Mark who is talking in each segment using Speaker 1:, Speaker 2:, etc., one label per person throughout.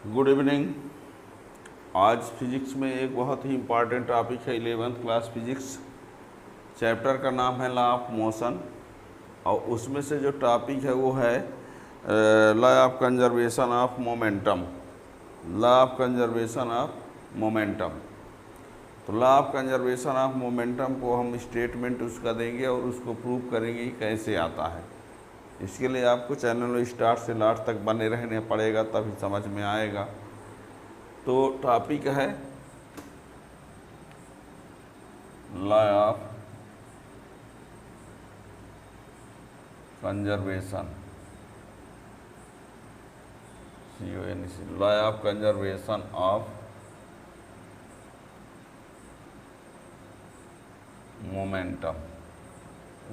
Speaker 1: Good evening. आज physics में एक बहुत ही इम्पॉर्टेंट टॉपिक है 11th क्लास फिजिक्स। चैप्टर का नाम है लॉ ऑफ मोशन और उसमें से जो टॉपिक है वो है law of conservation of momentum. Law of conservation of momentum. तो law of conservation of momentum को हम स्टेटमेंट उसका देंगे और उसको प्रूव करेंगे कि कैसे आता है। इसके लिए आपको चैनल स्टार्ट से लास्ट तक बने रहने पड़ेगा, तभी समझ में आएगा। तो टॉपिक है law of conservation, law of conservation of momentum.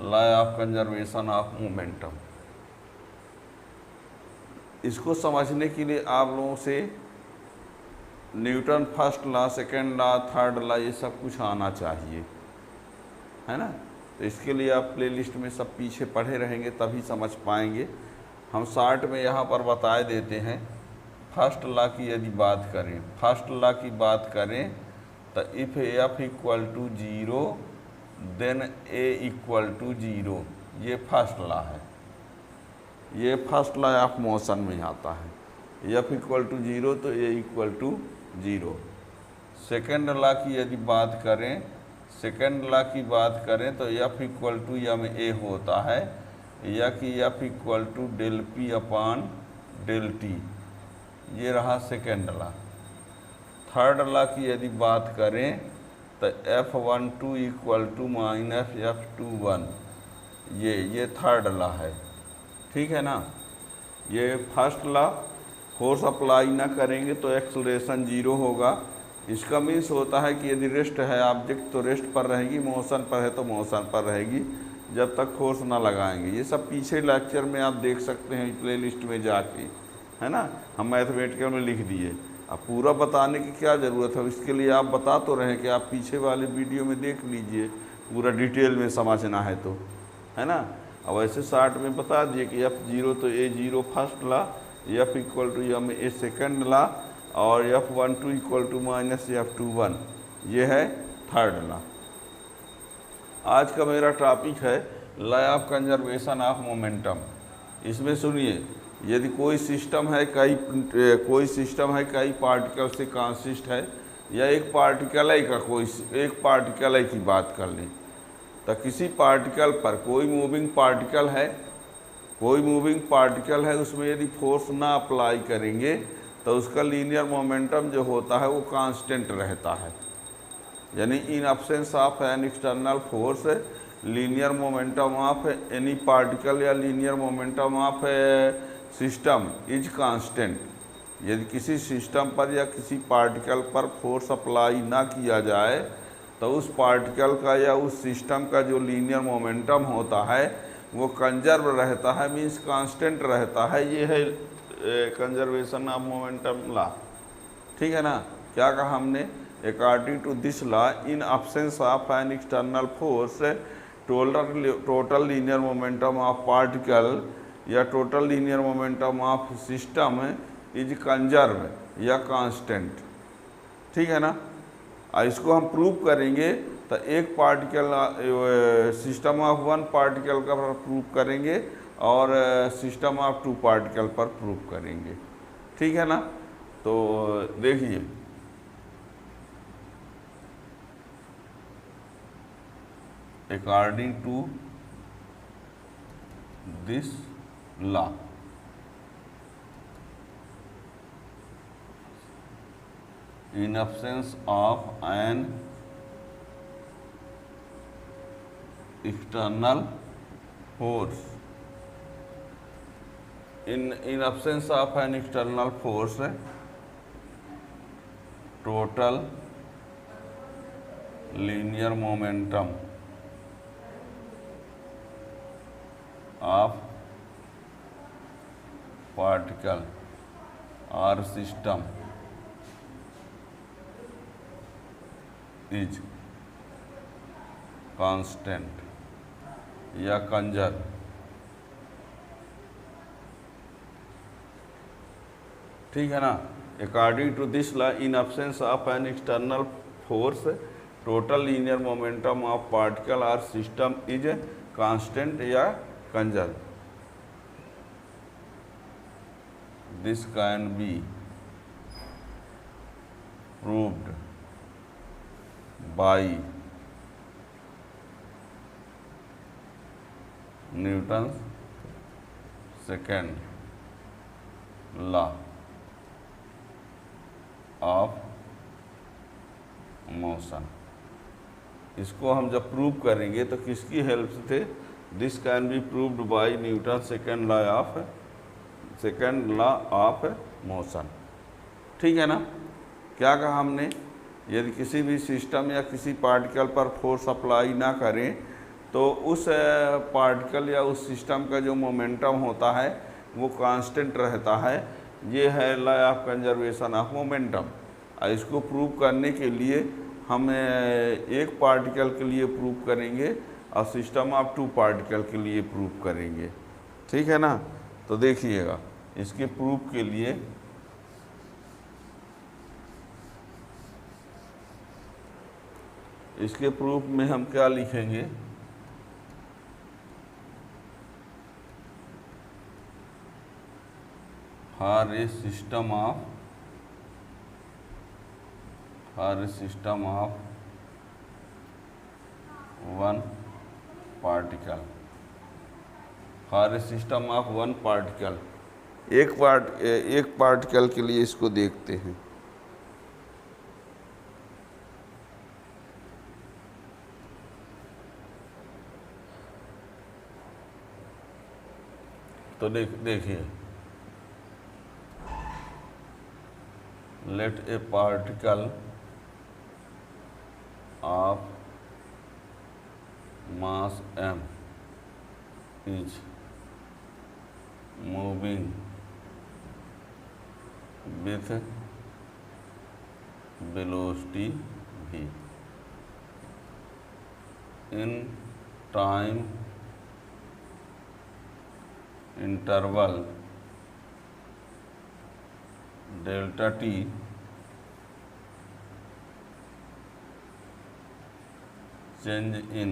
Speaker 1: Law of conservation of momentum, इसको समझने के लिए आप लोगों से Newton first law, second law, third law ये सब कुछ आना चाहिए, है ना। तो इसके लिए आप प्लेलिस्ट में सब पीछे पढ़े रहेंगे तभी समझ पाएंगे। हम शॉर्ट में यहाँ पर बताए देते हैं। फर्स्ट लॉ की यदि बात करें, फर्स्ट लॉ की बात करें तो if F equal to zero then A equal to zero, ये फर्स्ट लॉ है। ये फर्स्ट लॉ ऑफ मोशन में आता है। एफ इक्वल टू जीरो तो a equal to zero. Second law की यदि बात करें, सेकेंड लॉ की बात करें तो F equal to M A होता है, या कि F equal to del P upon del T, ये रहा सेकेंड लॉ। थर्ड लॉ की यदि बात करें तो F one two equal to minus F two one, ये थर्ड लॉ है, ठीक है ना। ये फर्स्ट लॉ, फोर्स अप्लाई ना करेंगे तो एक्सलेरेशन जीरो होगा। इसका मीन्स होता है कि यदि रेस्ट है ऑब्जेक्ट तो रेस्ट पर रहेगी, मोशन पर है तो मोशन पर रहेगी जब तक फोर्स ना लगाएंगे। ये सब पीछे लेक्चर में आप देख सकते हैं प्लेलिस्ट में जाके, है ना। हम मैथमेटिकल में लिख दिए। अब पूरा बताने की क्या ज़रूरत है, इसके लिए आप बता तो रहे कि आप पीछे वाले वीडियो में देख लीजिए, पूरा डिटेल में समझना है तो, है ना। अब ऐसे शॉर्ट में बता दिए कि एफ जीरो तो a zero first law, F equal to M A second law, और F one two equal to minus F two one, ये है थर्ड लॉ। आज का मेरा टॉपिक है law of conservation of momentum. इसमें सुनिए, यदि कोई सिस्टम है कई पार्टिकल से कंसिस्ट है, या एक पार्टिकल की बात कर लें तो किसी पार्टिकल पर कोई मूविंग पार्टिकल है, उसमें यदि फोर्स ना अप्लाई करेंगे तो उसका लीनियर मोमेंटम जो होता है वो कांस्टेंट रहता है। यानी in absence of an external force linear momentum of any particle या linear momentum of system is constant. यदि किसी सिस्टम पर या किसी पार्टिकल पर फोर्स अप्लाई ना किया जाए तो उस पार्टिकल का या उस सिस्टम का जो लीनियर मोमेंटम होता है वो कंजर्व रहता है, मीन्स कांस्टेंट रहता है। ये है कंजर्वेशन ऑफ मोमेंटम लॉ, ठीक है ना। क्या कहा हमने, according to this law in absence of an external force total linear momentum of particle या total linear momentum of system is conserve या कांस्टेंट, ठीक है ना। इसको हम प्रूव करेंगे तो एक particle system of one particle का प्रूव करेंगे और सिस्टम ऑफ टू पार्टिकल पर प्रूव करेंगे, ठीक है ना। तो देखिए, according to this law in absence of an external force, in absence of an external force total linear momentum of particle or system is constant या कंजर्व। ठीक है ना। According to this law, in absence of an external force, total linear momentum of particle or system is constant या conserved. This can be proved by Newton's second law of motion. इसको हम जब prove करेंगे तो किसकी help से? This can be proved bye Newton second law of motion. ठीक है ना? क्या कहा हमने? यदि किसी भी सिस्टम या किसी पार्टिकल पर फोर्स अप्लाई ना करें तो उस पार्टिकल या उस सिस्टम का जो मोमेंटम होता है वो कांस्टेंट रहता है। ये है law of conservation of momentum. इसको प्रूव करने के लिए हम एक पार्टिकल के लिए प्रूव करेंगे और सिस्टम ऑफ टू पार्टिकल के लिए प्रूव करेंगे। ठीक है ना? तो देखिएगा, इसके प्रूफ के लिए इसके प्रूफ में हम क्या लिखेंगे? For a system of one particle, for a system of one particle, एक पार्टिकल के लिए इसको देखते हैं। तो देखिए, let a particle of mass m is moving with velocity v in time interval delta t change in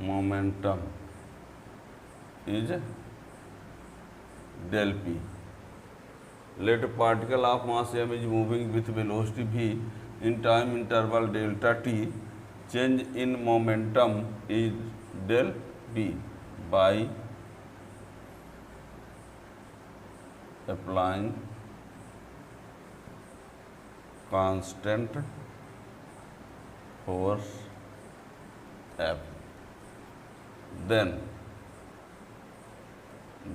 Speaker 1: momentum is del p. Let a particle of mass m is moving with velocity v in time interval delta t. Change in momentum is del p by applying constant force F. Then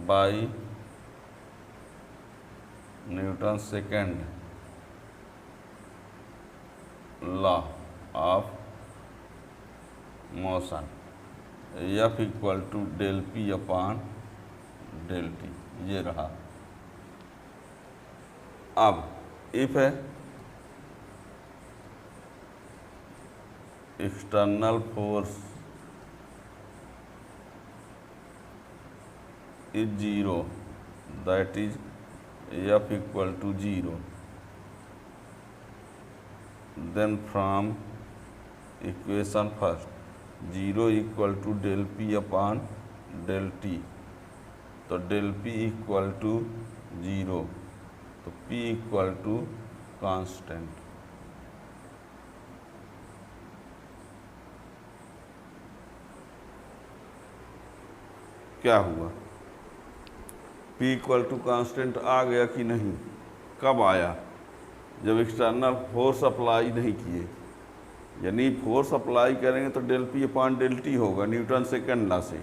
Speaker 1: by Newton's second law of motion, F equal to del P upon del T, ये रहा। अब if है external force is 0, that is F equal to 0, then from equation first 0 equal to del P upon del T, तो del P equal to 0, तो P equal to constant। क्या हुआ? P equal to constant आ गया कि नहीं? कब आया? जब एक्सटर्नल फोर्स अप्लाई नहीं किए, यानी फोर्स अप्लाई करेंगे तो del P upon del T होगा न्यूटन सेकेंड लॉ से।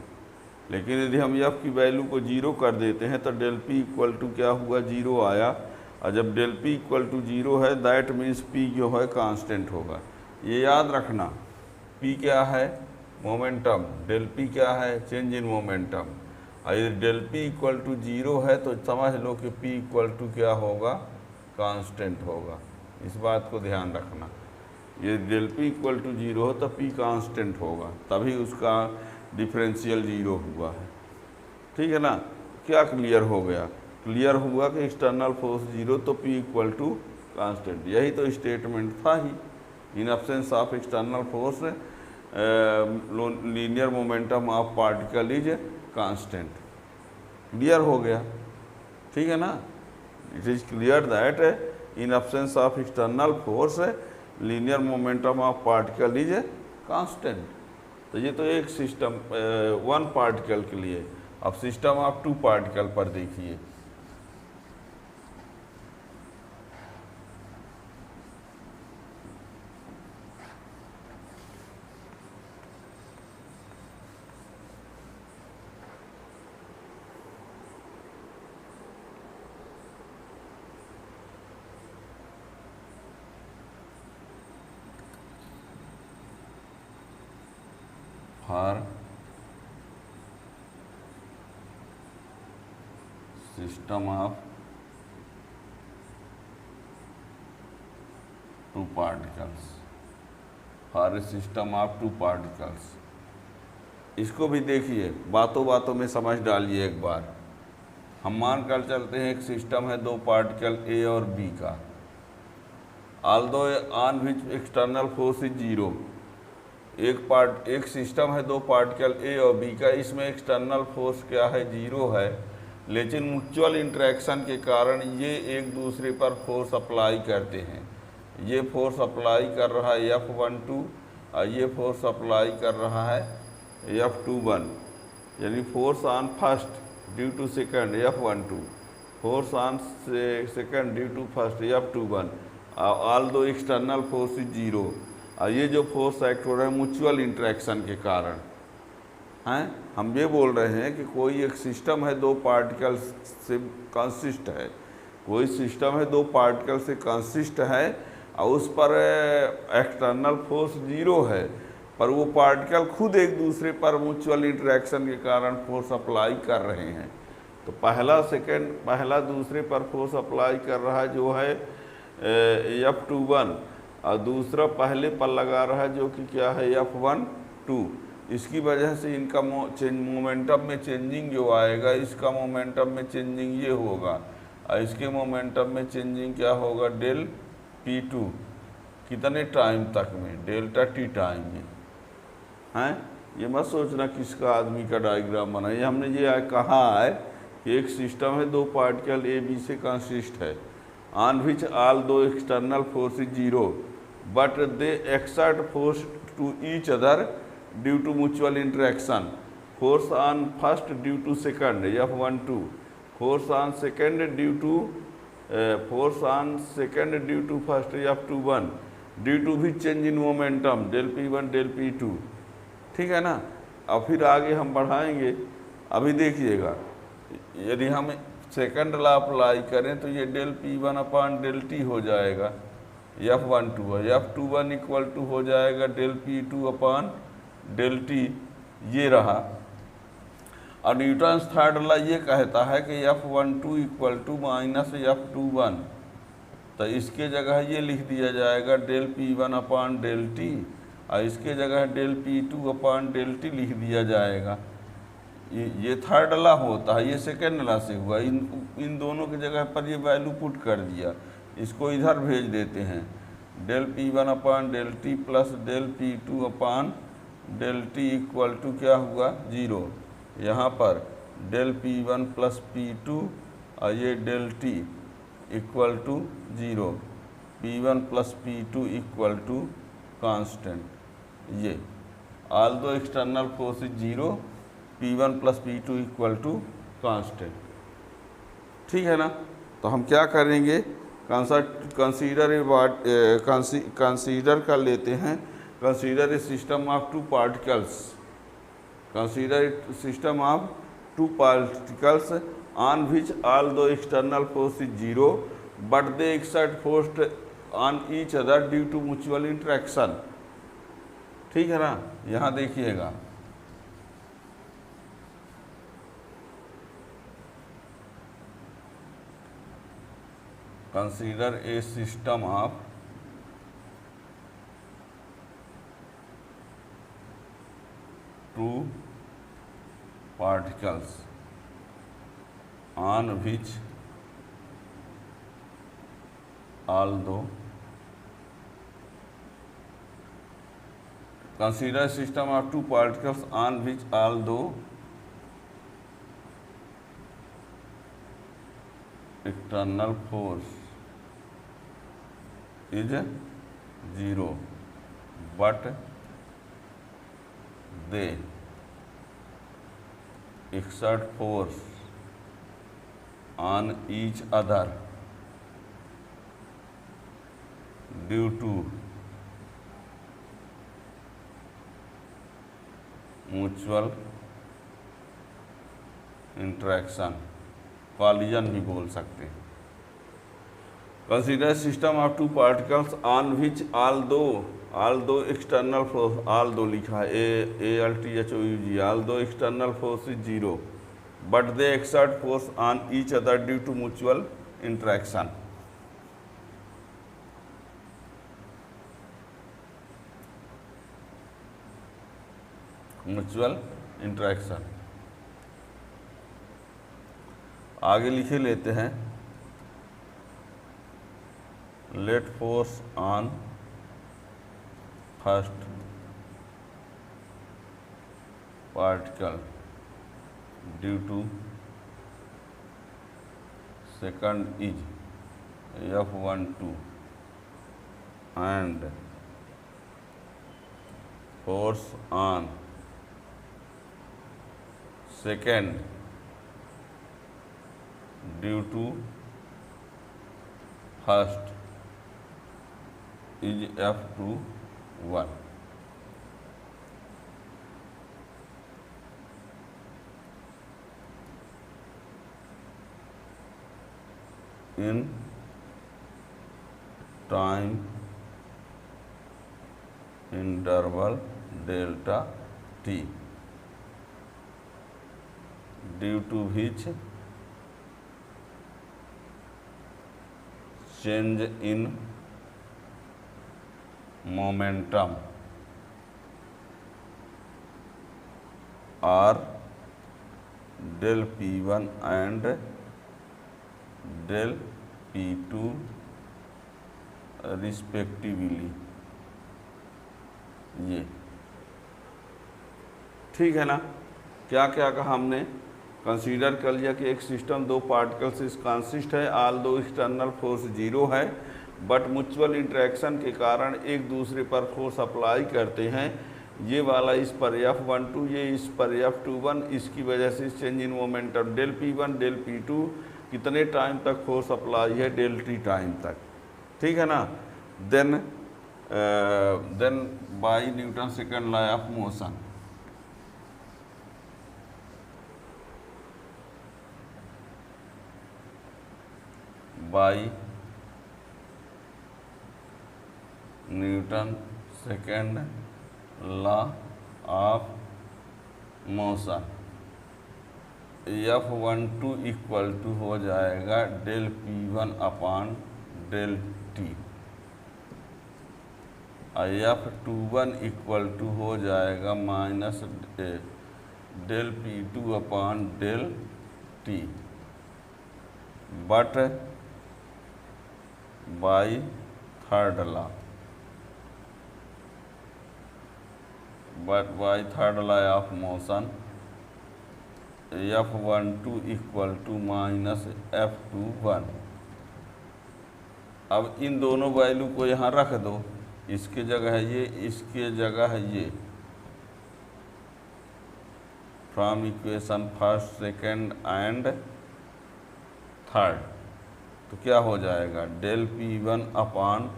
Speaker 1: लेकिन यदि हम F की वैल्यू को 0 कर देते हैं तो del P इक्वल टू क्या हुआ? 0 आया। और जब del P इक्वल टू 0 है, दैट मीन्स P जो है कांस्टेंट होगा। ये याद रखना। P क्या है? मोमेंटम। del P क्या है? Change in momentum. और यदि del P इक्वल टू 0 है तो समझ लो कि P इक्वल टू क्या होगा? कांस्टेंट होगा। इस बात को ध्यान रखना। यदि del P इक्वल टू 0 हो तो P कांस्टेंट होगा, तभी उसका डिफरेंशियल 0 हुआ है। ठीक है ना? क्या क्लियर हो गया? क्लियर हुआ कि एक्सटर्नल फोर्स जीरो तो P इक्वल टू कांस्टेंट, यही तो स्टेटमेंट था ही। In absence of external force linear momentum of particle is constant. Clear हो गया, ठीक है ना। It is clear that in absence of external force linear momentum of particle is constant. तो ये तो एक सिस्टम वन पार्टिकल के लिए। अब सिस्टम ऑफ टू पार्टिकल पर देखिए। For system of two particles, for system of two particles, इसको भी देखिए, बातों बातों में समझ डालिए एक बार। हम मान कर चलते हैं एक सिस्टम है दो पार्टिकल ए और बी का, although on which external force is zero. एक सिस्टम है दो पार्टिकल ए और बी का, इसमें एक्सटर्नल फोर्स क्या है, जीरो है, लेकिन म्यूचुअल इंटरेक्शन के कारण ये एक दूसरे पर फोर्स अप्लाई करते हैं। ये फोर्स अप्लाई कर रहा है F12 और ये फोर्स अप्लाई कर रहा है F21, यानी force on first due to second F12, force on second due to first F21, although external force is zero. और ये जो फोर्स एक्ट हो रहा है म्यूचुअल इंटरेक्शन के कारण हैं। हम ये बोल रहे हैं कि कोई एक सिस्टम है दो पार्टिकल से कंसिस्ट है, कोई सिस्टम है दो पार्टिकल से कंसिस्ट है और उस पर एक्सटर्नल फोर्स जीरो है, पर वो पार्टिकल खुद एक दूसरे पर म्यूचुअल इंटरेक्शन के कारण फोर्स अप्लाई कर रहे हैं। तो पहला दूसरे पर फोर्स अप्लाई कर रहा है जो है F21, और दूसरा पहले पर लगा रहा है जो कि क्या है F12। इसकी वजह से इनका मोमेंटम में चेंजिंग जो आएगा, इसका मोमेंटम में चेंजिंग ये होगा और इसके मोमेंटम में चेंजिंग क्या होगा, डेल P2। कितने टाइम तक में, डेल्टा T टाइम में हैं। ये मत सोचना किसका आदमी का डायग्राम बना, ये हमने ये कहा है कि एक सिस्टम है दो पार्टिकल ए बी से कंसिस्ट है, on which although external force is zero but they exert force to each other due to mutual interaction. Force on first due to second F12, force on second due to first F21 due to भी change in momentum del P1 del P2, ठीक है ना। अब फिर आगे हम बढ़ाएंगे। अभी देखिएगा, यदि हम सेकंड लॉ अप्लाई करें तो ये del P1 upon del T हो जाएगा, F12 है, F21 इक्वल टू हो जाएगा del P2 upon del T, ये रहा। और न्यूटन्स थर्ड लॉ ये कहता है कि F12 equal to minus F21, तो इसके जगह ये लिख दिया जाएगा del P1 upon del T और इसके जगह del P2 upon del T लिख दिया जाएगा। ये थर्ड लॉ होता है, ये सेकेंड लॉ से हुआ। इन दोनों की जगह पर ये वैल्यू पुट कर दिया, इसको इधर भेज देते हैं। Del P1 upon del T plus del P2 upon del T equal to क्या हुआ, जीरो। यहाँ पर डेल P1 प्लस P2 और ये del T equal to zero, P1 plus P2 equal to constant. ये although external force is zero, P1 plus P2 equal to constant, ठीक है ना। तो हम क्या करेंगे, कंसीडर कर लेते हैं, consider a system of two particles, consider a system of two particles on which although external force is zero but they exert force on each other due to mutual interaction, ठीक है ना। यहाँ देखिएगा, consider a system of two particles on which although consider a system of two particles on which although external force is 0 but they exert force on each other due to mutual interaction, collision भी बोल सकते हैं। Consider system of two particles on which although external force, although लिखा है ALTHOUG, although external force is 0 but they exert force on each other due to mutual interaction. Mutual interaction आगे लिखे लेते हैं। Let force on first particle due to second is F12 and force on second due to first is F21। in time interval delta t due to which change in momentum are del P1 and del P2 respectively. ये ठीक है ना। क्या क्या कहा हमने? Consider कर लिया कि एक सिस्टम दो पार्टिकल से कंसिस्ट है, ऑल दो एक्सटर्नल फोर्स 0 है बट म्यूचुअल इंटरेक्शन के कारण एक दूसरे पर फोर्स अप्लाई करते हैं। ये वाला इस पर F12, ये इस पर F21, इसकी वजह से change in momentum del P1 del P2 कितने टाइम तक फोर्स अप्लाई है, डेल T टाइम तक। ठीक है ना। Then by Newton second law of motion, by Newton second law of motion F12 equal to हो जाएगा del P1 upon del T और F21 इक्वल टू हो जाएगा minus del P2 upon del T but by third law, but by third law of motion F12 equal to minus F21। अब इन दोनों value को यहाँ रख दो, इसके जगह है ये, इसके जगह है ये। From equation first second and third तो क्या हो जाएगा del P1 upon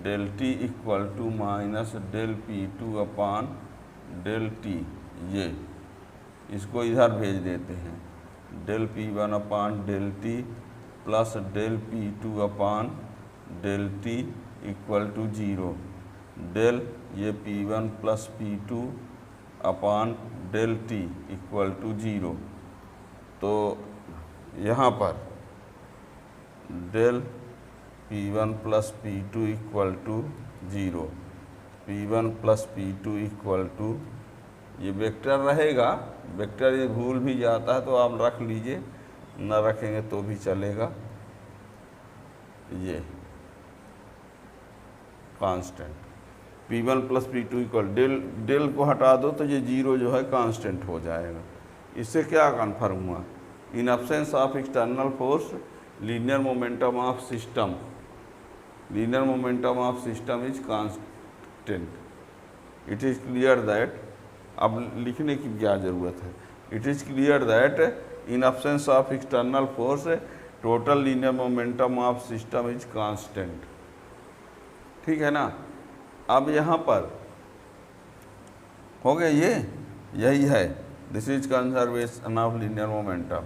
Speaker 1: del T equal to minus del P2 upon del T। ये इसको इधर भेज देते हैं, del P1 upon del T plus del P2 upon del T equal to 0। Del ये P1 plus P2 upon del T equal to 0। तो यहाँ पर del P1 plus P2 equal to 0, P1 plus P2 equal to, ये vector रहेगा, vector ये भूल भी जाता है तो आप रख लीजिए न रखेंगे तो भी चलेगा। ये constant P1 plus P2 equal del को हटा दो तो ये जीरो जो है कांस्टेंट हो जाएगा। इससे क्या कन्फर्म हुआ? इन absence of external force linear momentum of system is constant. It is clear that, अब लिखने की क्या ज़रूरत है, it is clear that in absence of external force total linear momentum of system is constant. ठीक है ना। अब यहाँ पर हो गया, यही है, this is conservation of linear momentum.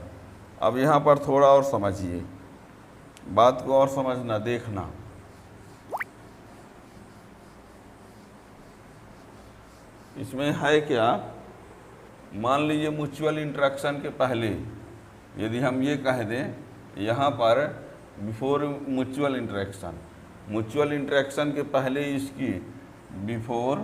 Speaker 1: अब यहाँ पर थोड़ा और समझिए, बात को और समझना, देखना। इसमें है क्या, मान लीजिए म्यूचुअल इंटरेक्शन के पहले यदि हम ये कह दें यहाँ पर बिफोर म्यूचुअल इंटरेक्शन के पहले इसकी before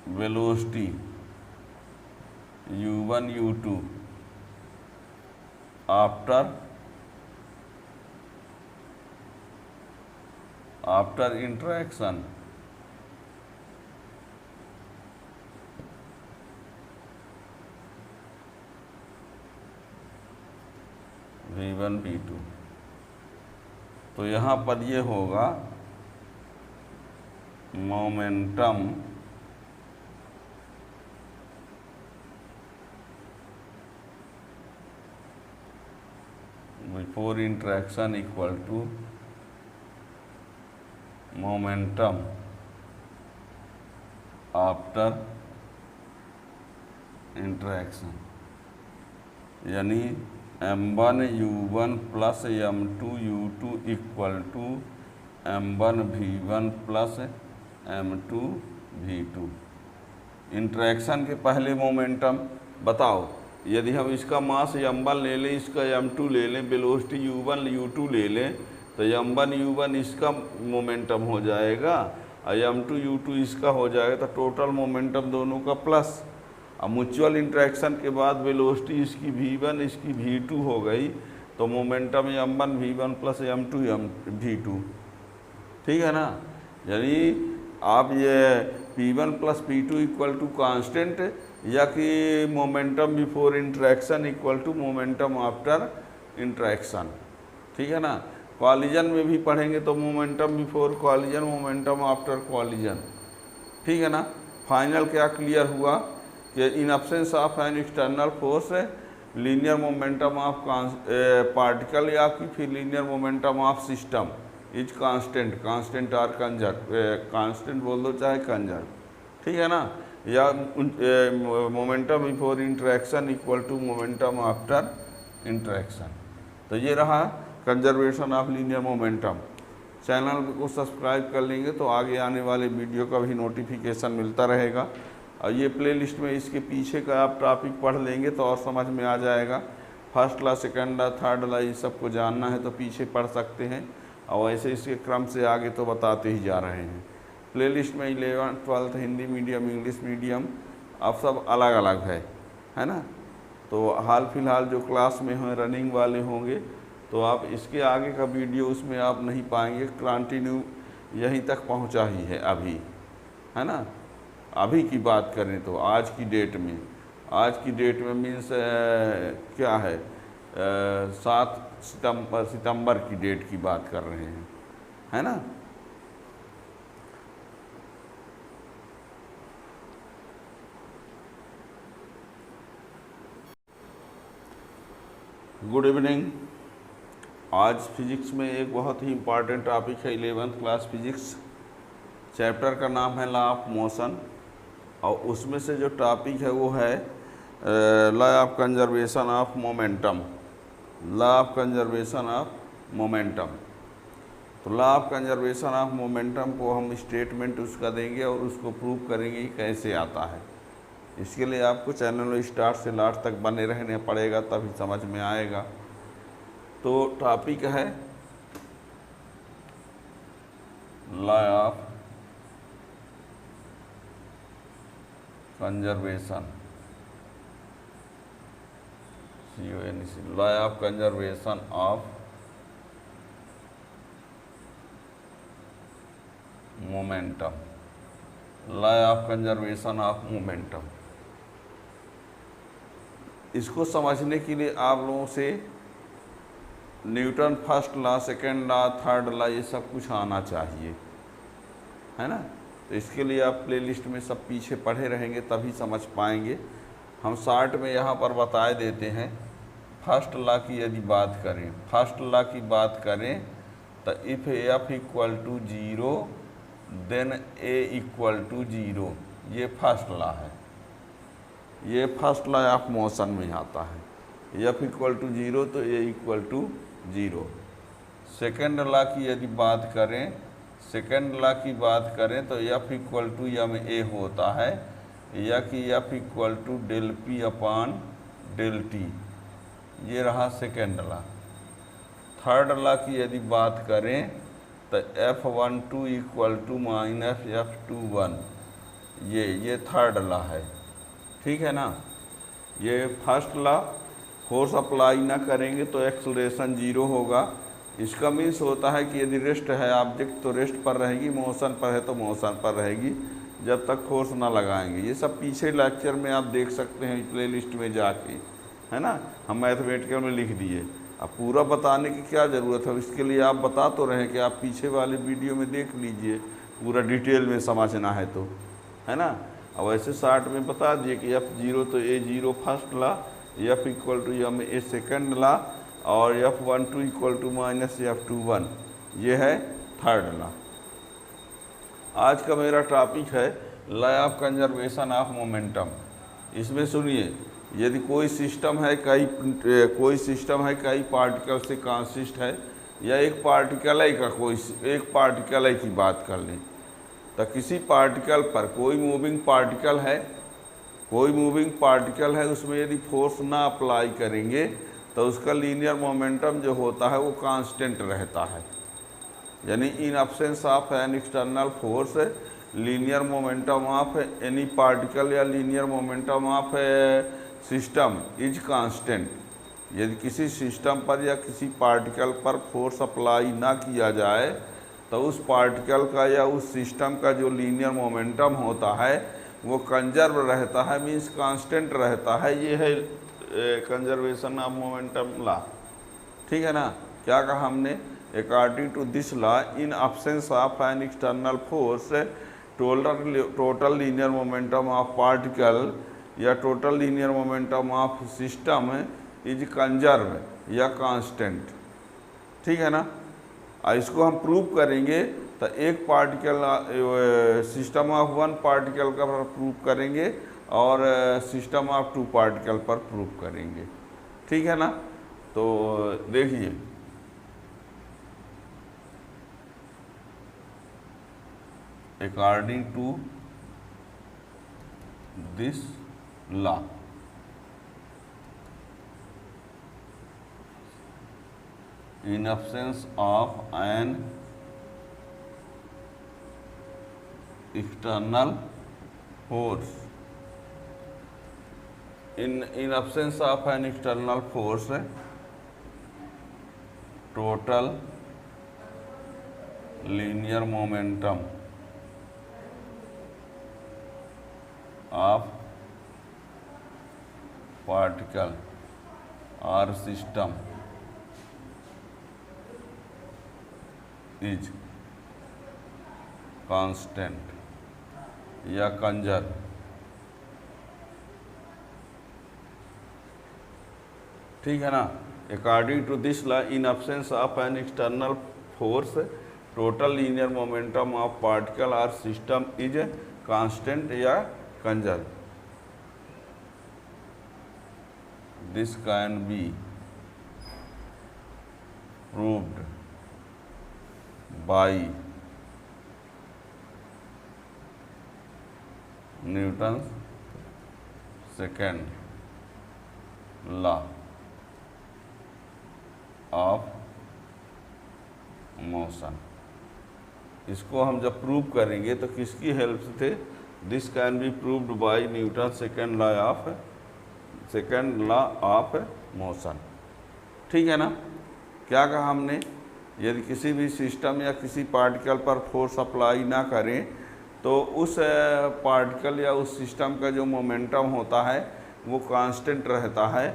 Speaker 1: velocity u1 u2 after interaction v1 v2, तो यहाँ पर ये होगा momentum before interaction equal to momentum after interaction, यानी m1 u1 plus m2 u2 equal to m1 v1 plus m2 v2। Interaction के पहले मोमेंटम बताओ, यदि हम इसका मास m1 ले लें, इसका m2 ले लें, वेलोसिटी u1 u2 ले लें, तो m1 u1 इसका मोमेंटम हो जाएगा और m2 u2 इसका हो जाएगा, तो टोटल मोमेंटम दोनों का प्लस। अब म्यूचुअल इंटरेक्शन के बाद वेलोसिटी इसकी v1 इसकी v2 हो गई, तो momentum m1 v1 plus m2 v2। ठीक है ना। यानी आप ये P1 plus P2 equal to constant, या कि momentum before interaction equal to momentum after interaction. ठीक है ना। कॉलिजन में भी पढ़ेंगे तो momentum before collision, momentum after collision. ठीक है ना। फाइनल क्या क्लियर हुआ कि in absence of an external force linear momentum of particle या कि फिर linear momentum of system is constant और कांस्टेंट बोल दो चाहे कंजर्व। ठीक है ना। या momentum before interaction equal to momentum after interaction. तो ये रहा conservation of linear momentum. Channel को सब्सक्राइब कर लेंगे तो आगे आने वाले वीडियो का भी नोटिफिकेशन मिलता रहेगा। और ये प्लेलिस्ट में इसके पीछे का आप टॉपिक पढ़ लेंगे तो और समझ में आ जाएगा। फर्स्ट ला, सेकेंड ला, थर्ड ला, ये सबको जानना है तो पीछे पढ़ सकते हैं, और ऐसे इसके क्रम से आगे तो बताते ही जा रहे हैं। प्लेलिस्ट में 11th 12th Hindi medium, English medium अब सब अलग अलग है ना। तो हाल फिलहाल जो क्लास में हैं रनिंग वाले होंगे तो आप इसके आगे का वीडियो उसमें आप नहीं पाएंगे, कंटिन्यू यहीं तक पहुंचा ही है अभी, है ना। अभी की बात करें तो आज की डेट में मीन्स क्या है, 7 सितंबर की डेट की बात कर रहे हैं, है ना। Good evening. आज फिजिक्स में एक बहुत ही इम्पॉर्टेंट टॉपिक है 11th क्लास फिजिक्स। चैप्टर का नाम है लॉ ऑफ मोशन, और उसमें से जो टॉपिक है वो है law of conservation of momentum. Law of conservation of momentum. तो law of conservation of momentum को हम स्टेटमेंट उसका देंगे और उसको प्रूव करेंगे कि कैसे आता है। इसके लिए आपको चैनल स्टार्ट से लास्ट तक बने रहने पड़ेगा, तभी समझ में आएगा। तो टॉपिक है law of conservation, law of conservation of momentum, law of conservation of momentum. इसको समझने के लिए आप लोगों से Newton first law, second law, third law, ये सब कुछ आना चाहिए, है ना। तो इसके लिए आप प्लेलिस्ट में सब पीछे पढ़े रहेंगे तभी समझ पाएंगे। हम शॉर्ट में यहाँ पर बताए देते हैं। फर्स्ट लॉ की यदि बात करें, फर्स्ट लॉ की बात करें तो if F equal to 0 then A equal to 0, ये फर्स्ट लॉ है। ये फर्स्ट लॉ ऑफ मोशन में आता है। एफ इक्वल टू 0 तो a equal to 0। Second law की यदि बात करें, सेकेंड लॉ की बात करें तो F equal to M A होता है, या कि F equal to del P upon del T, ये रहा सेकेंड लॉ। थर्ड लॉ की यदि बात करें तो F12 equal to minus F21, ये थर्ड लॉ है, ठीक है ना। ये फर्स्ट लॉ, फोर्स अप्लाई ना करेंगे तो एक्सलेरेशन 0 होगा। इसका मीन्स होता है कि यदि रेस्ट है ऑब्जेक्ट तो रेस्ट पर रहेगी, मोशन पर है तो मोशन पर रहेगी जब तक फोर्स ना लगाएंगे। ये सब पीछे लेक्चर में आप देख सकते हैं प्ले लिस्ट में जाके, है ना। हम मैथमेटिकल में लिख दिए, अब पूरा बताने की क्या ज़रूरत है। इसके लिए आप बता तो रहे कि आप पीछे वाले वीडियो में देख लीजिए, पूरा डिटेल में समझना है तो, है ना। अब ऐसे शॉर्ट में बता दिए कि F0 तो A0 first law, F equal to M A second law, और F12 equal to minus F21, ये है थर्ड लॉ। आज का मेरा टॉपिक है law of conservation of momentum. इसमें सुनिए, यदि कोई सिस्टम है कई पार्टिकल से कंसिस्ट है, या एक पार्टिकल है का कोई एक पार्टिकल है की बात कर लें, तो किसी पार्टिकल पर कोई मूविंग पार्टिकल है, उसमें यदि फोर्स ना अप्लाई करेंगे तो उसका लीनियर मोमेंटम जो होता है वो कांस्टेंट रहता है। यानी in absence of an external force linear momentum of any particle या linear momentum of system is constant. यदि किसी सिस्टम पर या किसी पार्टिकल पर फोर्स अप्लाई ना किया जाए तो उस पार्टिकल का या उस सिस्टम का जो लीनियर मोमेंटम होता है वो कंजर्व रहता है, मीन्स कांस्टेंट रहता है। ये है कंजर्वेशन ऑफ मोमेंटम लॉ, ठीक है ना। क्या कहा हमने, according to this law in absence of an external force total linear momentum of particle या total linear momentum of system is conserve या कांस्टेंट, ठीक है ना। इसको हम प्रूव करेंगे तो एक particle system of one particle का प्रूव करेंगे और सिस्टम ऑफ टू पार्टिकल पर प्रूव करेंगे, ठीक है ना। तो देखिए, according to this law in absence of an external force, in absence of an external force total linear momentum of particle or system is constant या कंजर्व। ठीक है ना। According to this law in absence of an external force total linear momentum of particle और system is constant या conserve. This can be proved by Newton's second law of motion। इसको हम जब prove करेंगे तो किसकी हेल्प से थे? This can be proved bye Newton second law of motion. ठीक है ना? क्या कहा हमने? यदि किसी भी सिस्टम या किसी पार्टिकल पर फोर्स अप्लाई ना करें तो उस पार्टिकल या उस सिस्टम का जो मोमेंटम होता है वो कांस्टेंट रहता है।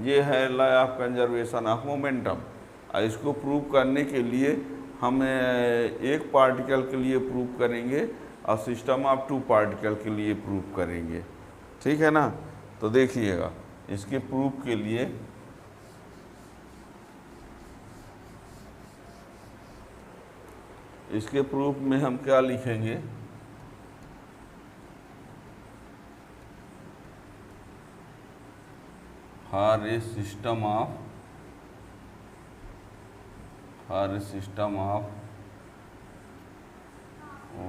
Speaker 1: ये है law of conservation of momentum. इसको प्रूव करने के लिए हम एक पार्टिकल के लिए प्रूव करेंगे और सिस्टम ऑफ टू पार्टिकल के लिए प्रूव करेंगे। ठीक है ना? तो देखिएगा, इसके प्रूफ के लिए इसके प्रूफ में हम क्या लिखेंगे? For a system of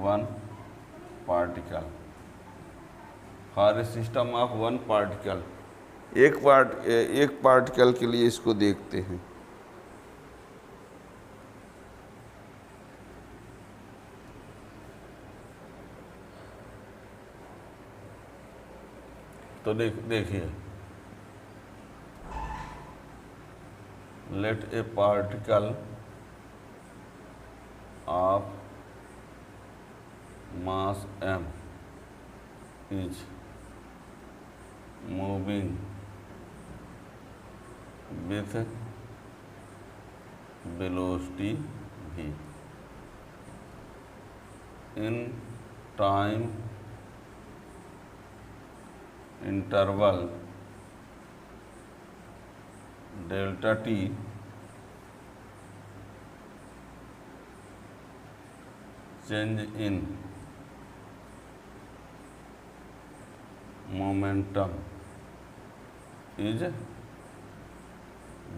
Speaker 1: one particle, for a system of one particle, एक पार्टिकल के लिए इसको देखते हैं। तो देखिए, let a particle of mass m is moving with velocity v in time interval delta t change in momentum is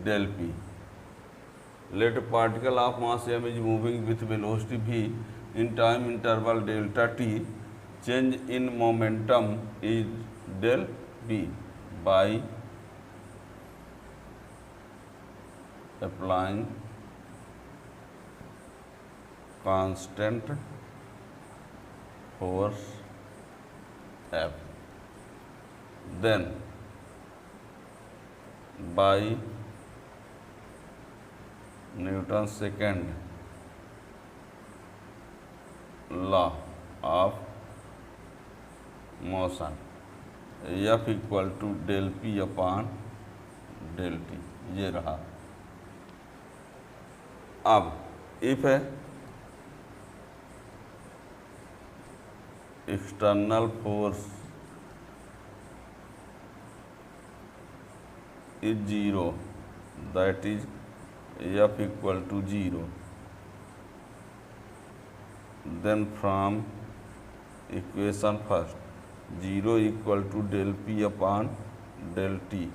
Speaker 1: del p. Let a particle of mass m is moving with velocity v in time interval delta t. Change in momentum is del p by applying constant force F. Then by Newton's second law of motion, F equal to del P upon del T, ये रहा। अब if है external force is 0, that is F equal to 0, then from equation first 0 equal to del P upon del T,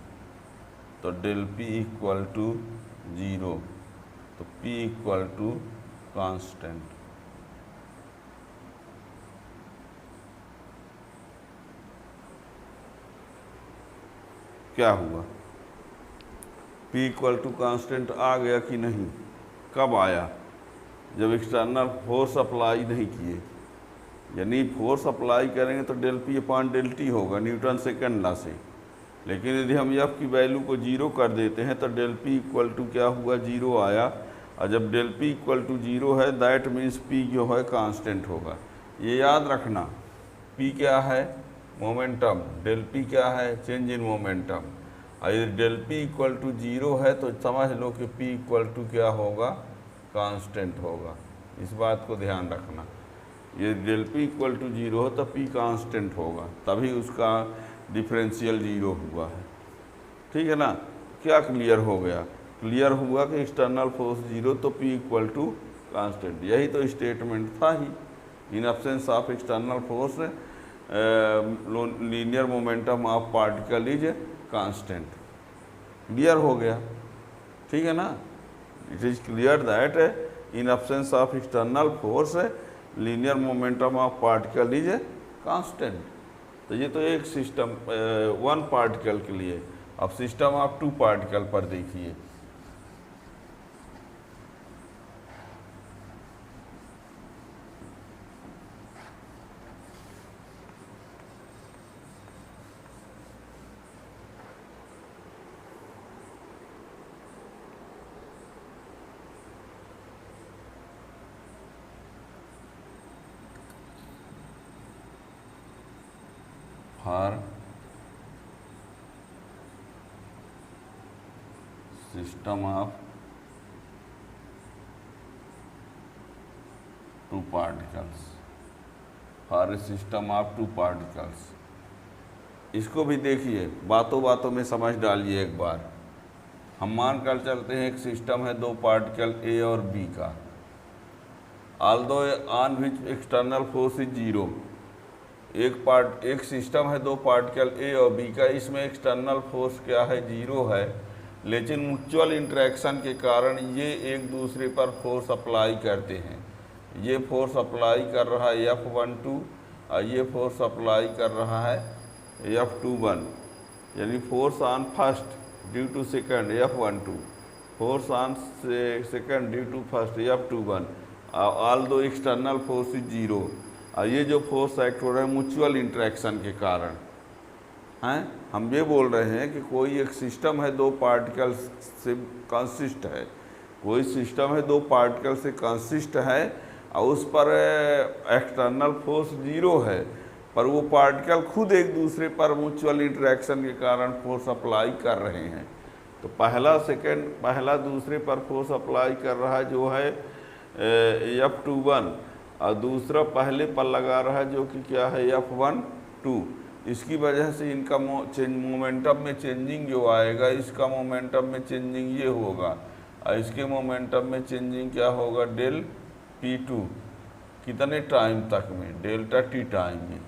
Speaker 1: तो del P equal to 0, तो P equal to constant। क्या हुआ? P equal to constant आ गया कि नहीं? कब आया? जब एक्सटर्नल फोर्स अप्लाई नहीं किए, यानी फोर्स अप्लाई करेंगे तो del P upon del T होगा न्यूटन सेकेंड लॉ से। लेकिन यदि हम F की वैल्यू को 0 कर देते हैं तो del P इक्वल टू क्या हुआ? 0 आया। और जब del P इक्वल टू 0 है, दैट मीन्स P जो है कांस्टेंट होगा। ये याद रखना। P क्या है? मोमेंटम। del P क्या है? Change in momentum. और यदि del P इक्वल टू 0 है तो समझ लो कि P इक्वल टू क्या होगा? कांस्टेंट होगा। इस बात को ध्यान रखना। यदि del P इक्वल टू 0 हो तो P कांस्टेंट होगा, तभी उसका डिफरेंशियल 0 हुआ है। ठीक है ना? क्या क्लियर हो गया? क्लियर हुआ कि एक्सटर्नल फोर्स 0 तो P इक्वल टू कांस्टेंट। यही तो स्टेटमेंट था ही। In absence of external force linear momentum of particle is constant. Clear हो गया? ठीक है ना? It is clear that in absence of external force linear momentum of particle is constant. तो ये तो एक सिस्टम वन पार्टिकल के लिए। अब सिस्टम ऑफ टू पार्टिकल पर देखिए। for system of two particles, for a system of two particles। इसको भी देखिए, बातों बातों में समझ डालिए एक बार। हम मान कर चलते हैं एक सिस्टम है दो पार्टिकल ए और बी का, although on which external force is zero. एक सिस्टम है दो पार्टिकल ए और बी का, इसमें एक्सटर्नल फोर्स क्या है, जीरो है, लेकिन म्यूचुअल इंटरेक्शन के कारण ये एक दूसरे पर फोर्स अप्लाई करते हैं। ये फोर्स अप्लाई कर रहा है F12 और ये फोर्स अप्लाई कर रहा है F21, यानी force on first due to second F12, force on second due to first F21, although external force is zero. और ये जो फोर्स एक्ट हो रहा है म्यूचुअल इंटरेक्शन के कारण हैं। हम ये बोल रहे हैं कि कोई एक सिस्टम है दो पार्टिकल से कंसिस्ट है, कोई सिस्टम है दो पार्टिकल से कंसिस्ट है और उस पर एक्सटर्नल फोर्स जीरो है, पर वो पार्टिकल खुद एक दूसरे पर म्यूचुअल इंटरेक्शन के कारण फोर्स अप्लाई कर रहे हैं। तो पहला दूसरे पर फोर्स अप्लाई कर रहा है जो है F21, और दूसरा पहले पर लगा रहा है जो कि क्या है F12। इसकी वजह से इनका मोमेंटम में चेंजिंग जो आएगा, इसका मोमेंटम में चेंजिंग ये होगा और इसके मोमेंटम में चेंजिंग क्या होगा, डेल P2। कितने टाइम तक में, डेल्टा T टाइम में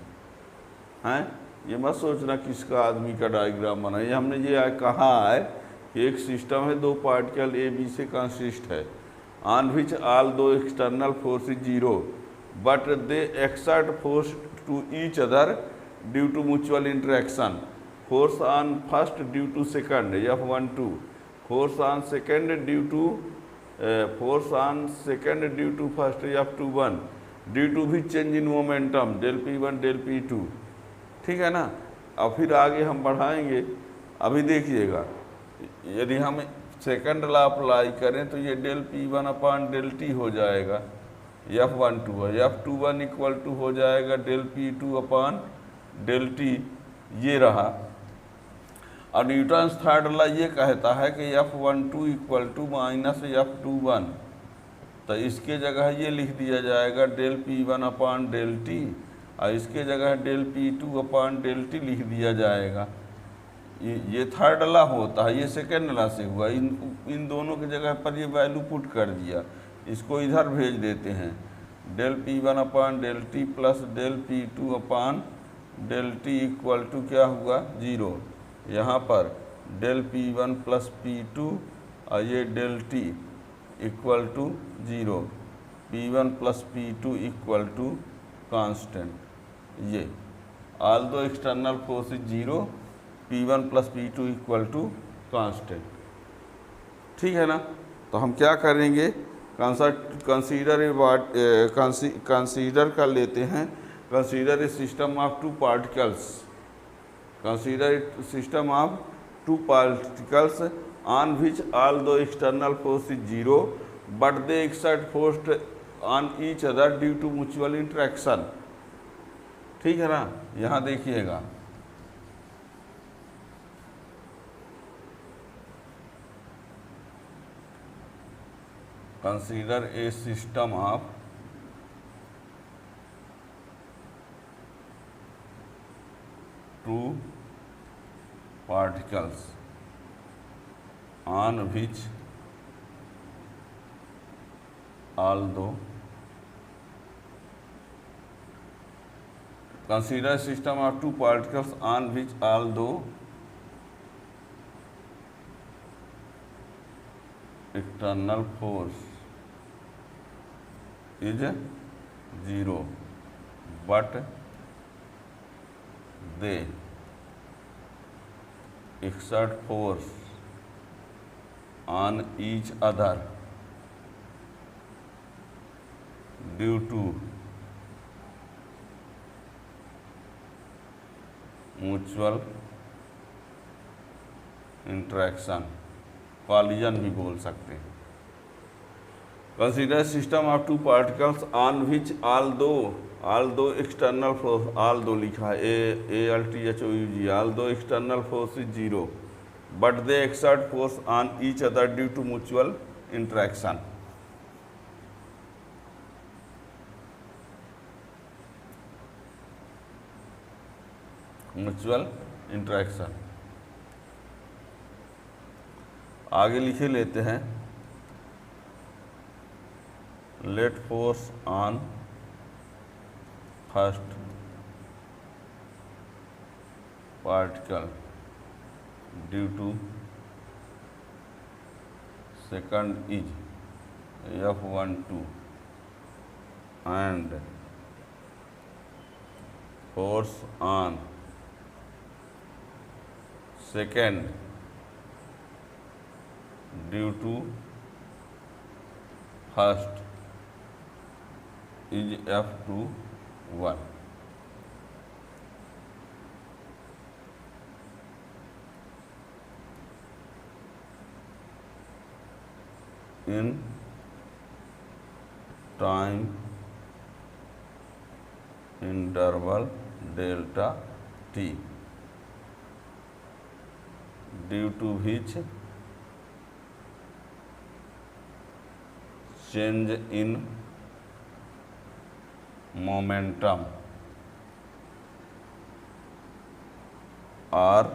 Speaker 1: हैं। ये मत सोचना किसका आदमी का डायग्राम बना, ये हमने ये कहा है कि एक सिस्टम है दो पार्टिकल ए बी से कंसिस्ट है, on which although external force is zero but they exert force to each other due to mutual interaction. Force on first due to second F12, force on second due to first F21 due to भी change in momentum del P1 del P2। ठीक है ना। अब फिर आगे हम बढ़ाएंगे। अभी देखिएगा, यदि हम सेकंड लॉ अप्लाई करें तो ये del P1 upon del T हो जाएगा, F12 है, F21 इक्वल टू हो जाएगा del P2 upon del T, ये रहा। और न्यूटन थर्ड लॉ ये कहता है कि F12 equal to minus F21, तो इसके जगह ये लिख दिया जाएगा del P1 upon del T और इसके जगह del P2 upon del T लिख दिया जाएगा। ये थर्ड लॉ होता है, ये सेकेंड लॉ से हुआ। इन दोनों की जगह पर ये वैल्यू पुट कर दिया, इसको इधर भेज देते हैं। Del P1 upon del T plus del P2 upon del T equal to क्या हुआ, जीरो। यहाँ पर डेल P1 प्लस P2 और ये del T equal to zero, P1 plus P2 equal to constant. ये although external force is zero, P1 plus P2 equal to constant. ठीक है ना। तो हम क्या करेंगे, कंसीडर कर लेते हैं, consider a system of two particles, consider a system of two particles on which although external force is zero but they exert force on each other due to mutual interaction. ठीक है ना। यहाँ देखिएगा, consider a system of two particles on which although consider a system of two particles on which although external force is zero but they exert force on each other due to mutual interaction, collision भी बोल सकते हैं। Consider system of two particles on which although external force, although लिखा है ALTHOUG, although external force is 0, but they exert force on each other due to mutual interaction. Mutual interaction. आगे लिखे लेते हैं, let force on first particle due to second is F12 and force on second due to first is F21. In time interval delta t, due to which change in momentum are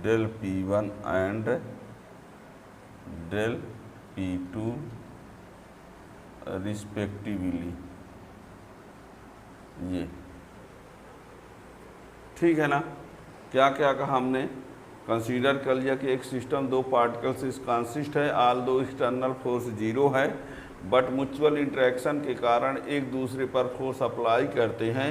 Speaker 1: del P1 and del P2 respectively. ये ठीक है ना। क्या क्या कहा हमने, consider कर लिया कि एक सिस्टम दो पार्टिकल से कंसिस्ट है, ऑल दो एक्सटर्नल फोर्स 0 है, बट म्यूचुअल इंटरेक्शन के कारण एक दूसरे पर फोर्स अप्लाई करते हैं।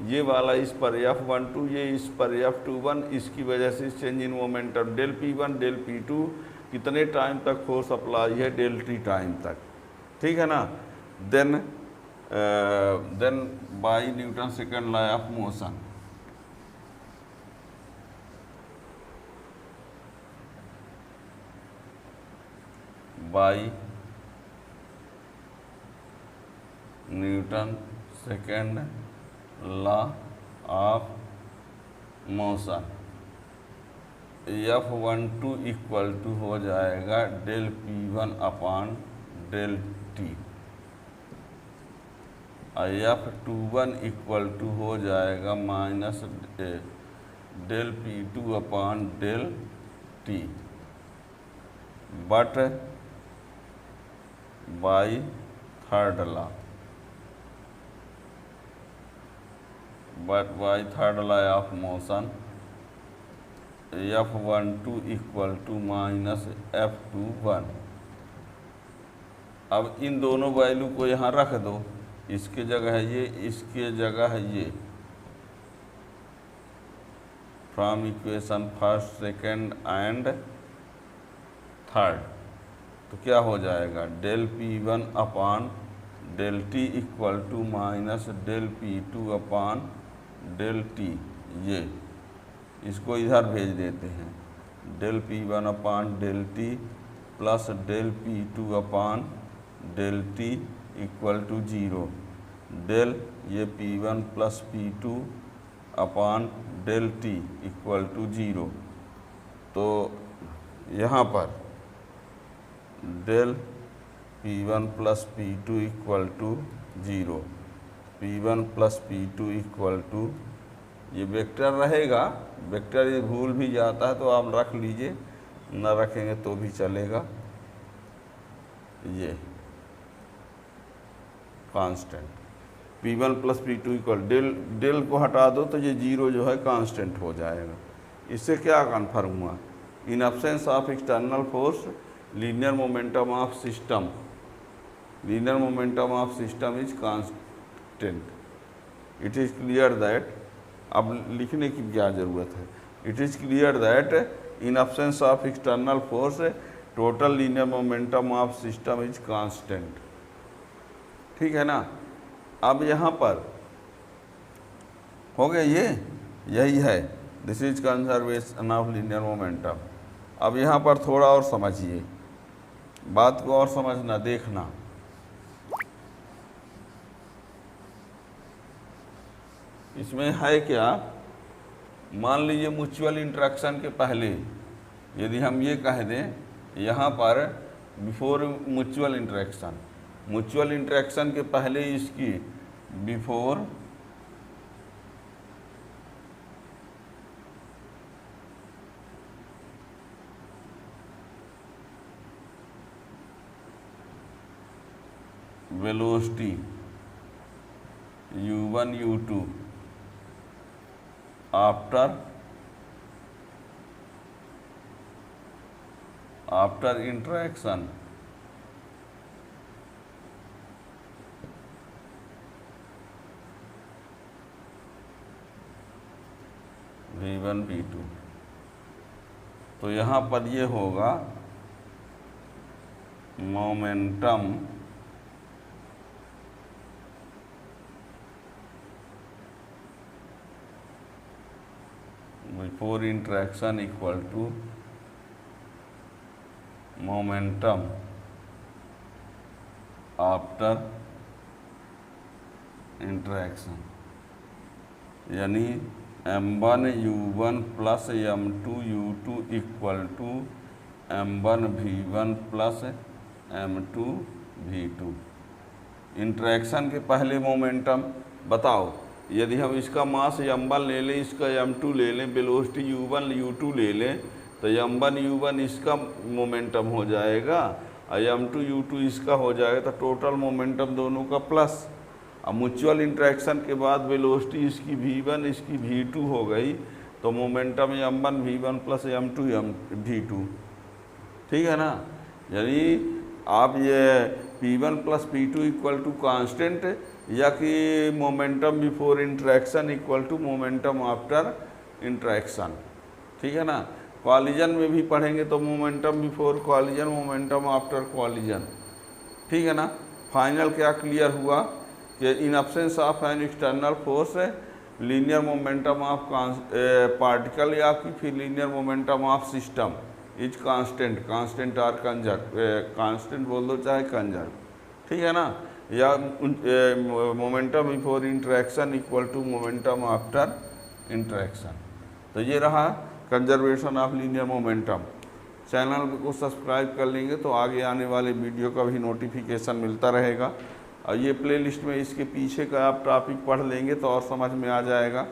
Speaker 1: ये वाला इस पर F12, ये इस पर F21, इसकी वजह से change in momentum del P1 del P2 कितने टाइम तक फोर्स अप्लाई है, डेल T टाइम तक। ठीक है ना। Then by Newton second law of motion, by Newton second law of motion F12 equal to हो जाएगा del P1 upon del T, और F21 इक्वल टू हो जाएगा minus del P2 upon del T, but by third law, but by third law of motion F12 equal to minus F21। अब इन दोनों value को यहाँ रख दो, इसके जगह है ये, इसके जगह है ये, from equation first second and third. तो क्या हो जाएगा, del P1 upon del T equal to minus del P2 upon del T। ये इसको इधर भेज देते हैं, del P1 upon del T plus del P2 upon del T equal to 0, del ये P1 plus P2 upon del T equal to 0। तो यहाँ पर del P1 plus P2 equal to 0, P1 plus P2 equal to, ये vector रहेगा, vector ये भूल भी जाता है तो आप रख लीजिए, न रखेंगे तो भी चलेगा। ये constant P1 plus P2 equal del को हटा दो तो ये 0 जो है कांस्टेंट हो जाएगा। इससे क्या कन्फर्म हुआ, इन absence of external force linear momentum of system, linear momentum of system is constant. It is clear that, अब लिखने की क्या ज़रूरत है, it is clear that in absence of external force total linear momentum of system is constant. ठीक है ना। अब यहाँ पर हो गया, ये यही है, this is conservation of linear momentum. अब यहाँ पर थोड़ा और समझिए, बात को और समझना, देखना। इसमें है क्या, मान लीजिए म्यूचुअल इंटरेक्शन के पहले यदि हम ये कह दें यहाँ पर before mutual interaction, mutual interaction के पहले इसकी before velocity u1 u2 after interaction v1 v2, तो यहाँ पर ये होगा momentum before interaction equal to momentum after interaction, यानी m1 u1 plus m2 u2 equal to m1 v1 plus m2 v2। Interaction के पहले मोमेंटम बताओ, यदि हम इसका मास m1 ले लें, इसका m2 ले लें, वेलोसिटी u1 u2 ले लें, तो m1 u1 इसका मोमेंटम हो जाएगा और m2 u2 इसका हो जाएगा, तो टोटल मोमेंटम दोनों का प्लस। अब म्यूचुअल इंटरेक्शन के बाद वेलोसिटी इसकी v1 इसकी v2 हो गई, तो momentum m1 v1 plus m2 v2, ठीक है ना। यानी आप ये p1 plus p2 equal to constant, या कि momentum before interaction equal to momentum after interaction, ठीक है ना। कॉलिजन में भी पढ़ेंगे तो momentum before collision, momentum after collision, ठीक है ना। फाइनल क्या क्लियर हुआ कि in absence of an external force linear momentum of particle या फिर linear momentum of system is constant, constant और कंजर्व, कांस्टेंट बोल दो चाहे कंजर्व, ठीक है ना। या momentum before interaction equal to momentum after interaction. तो ये रहा conservation of linear momentum. Channel को सब्सक्राइब कर लेंगे तो आगे आने वाले वीडियो का भी नोटिफिकेशन मिलता रहेगा। और ये प्लेलिस्ट में इसके पीछे का आप टॉपिक पढ़ लेंगे तो और समझ में आ जाएगा।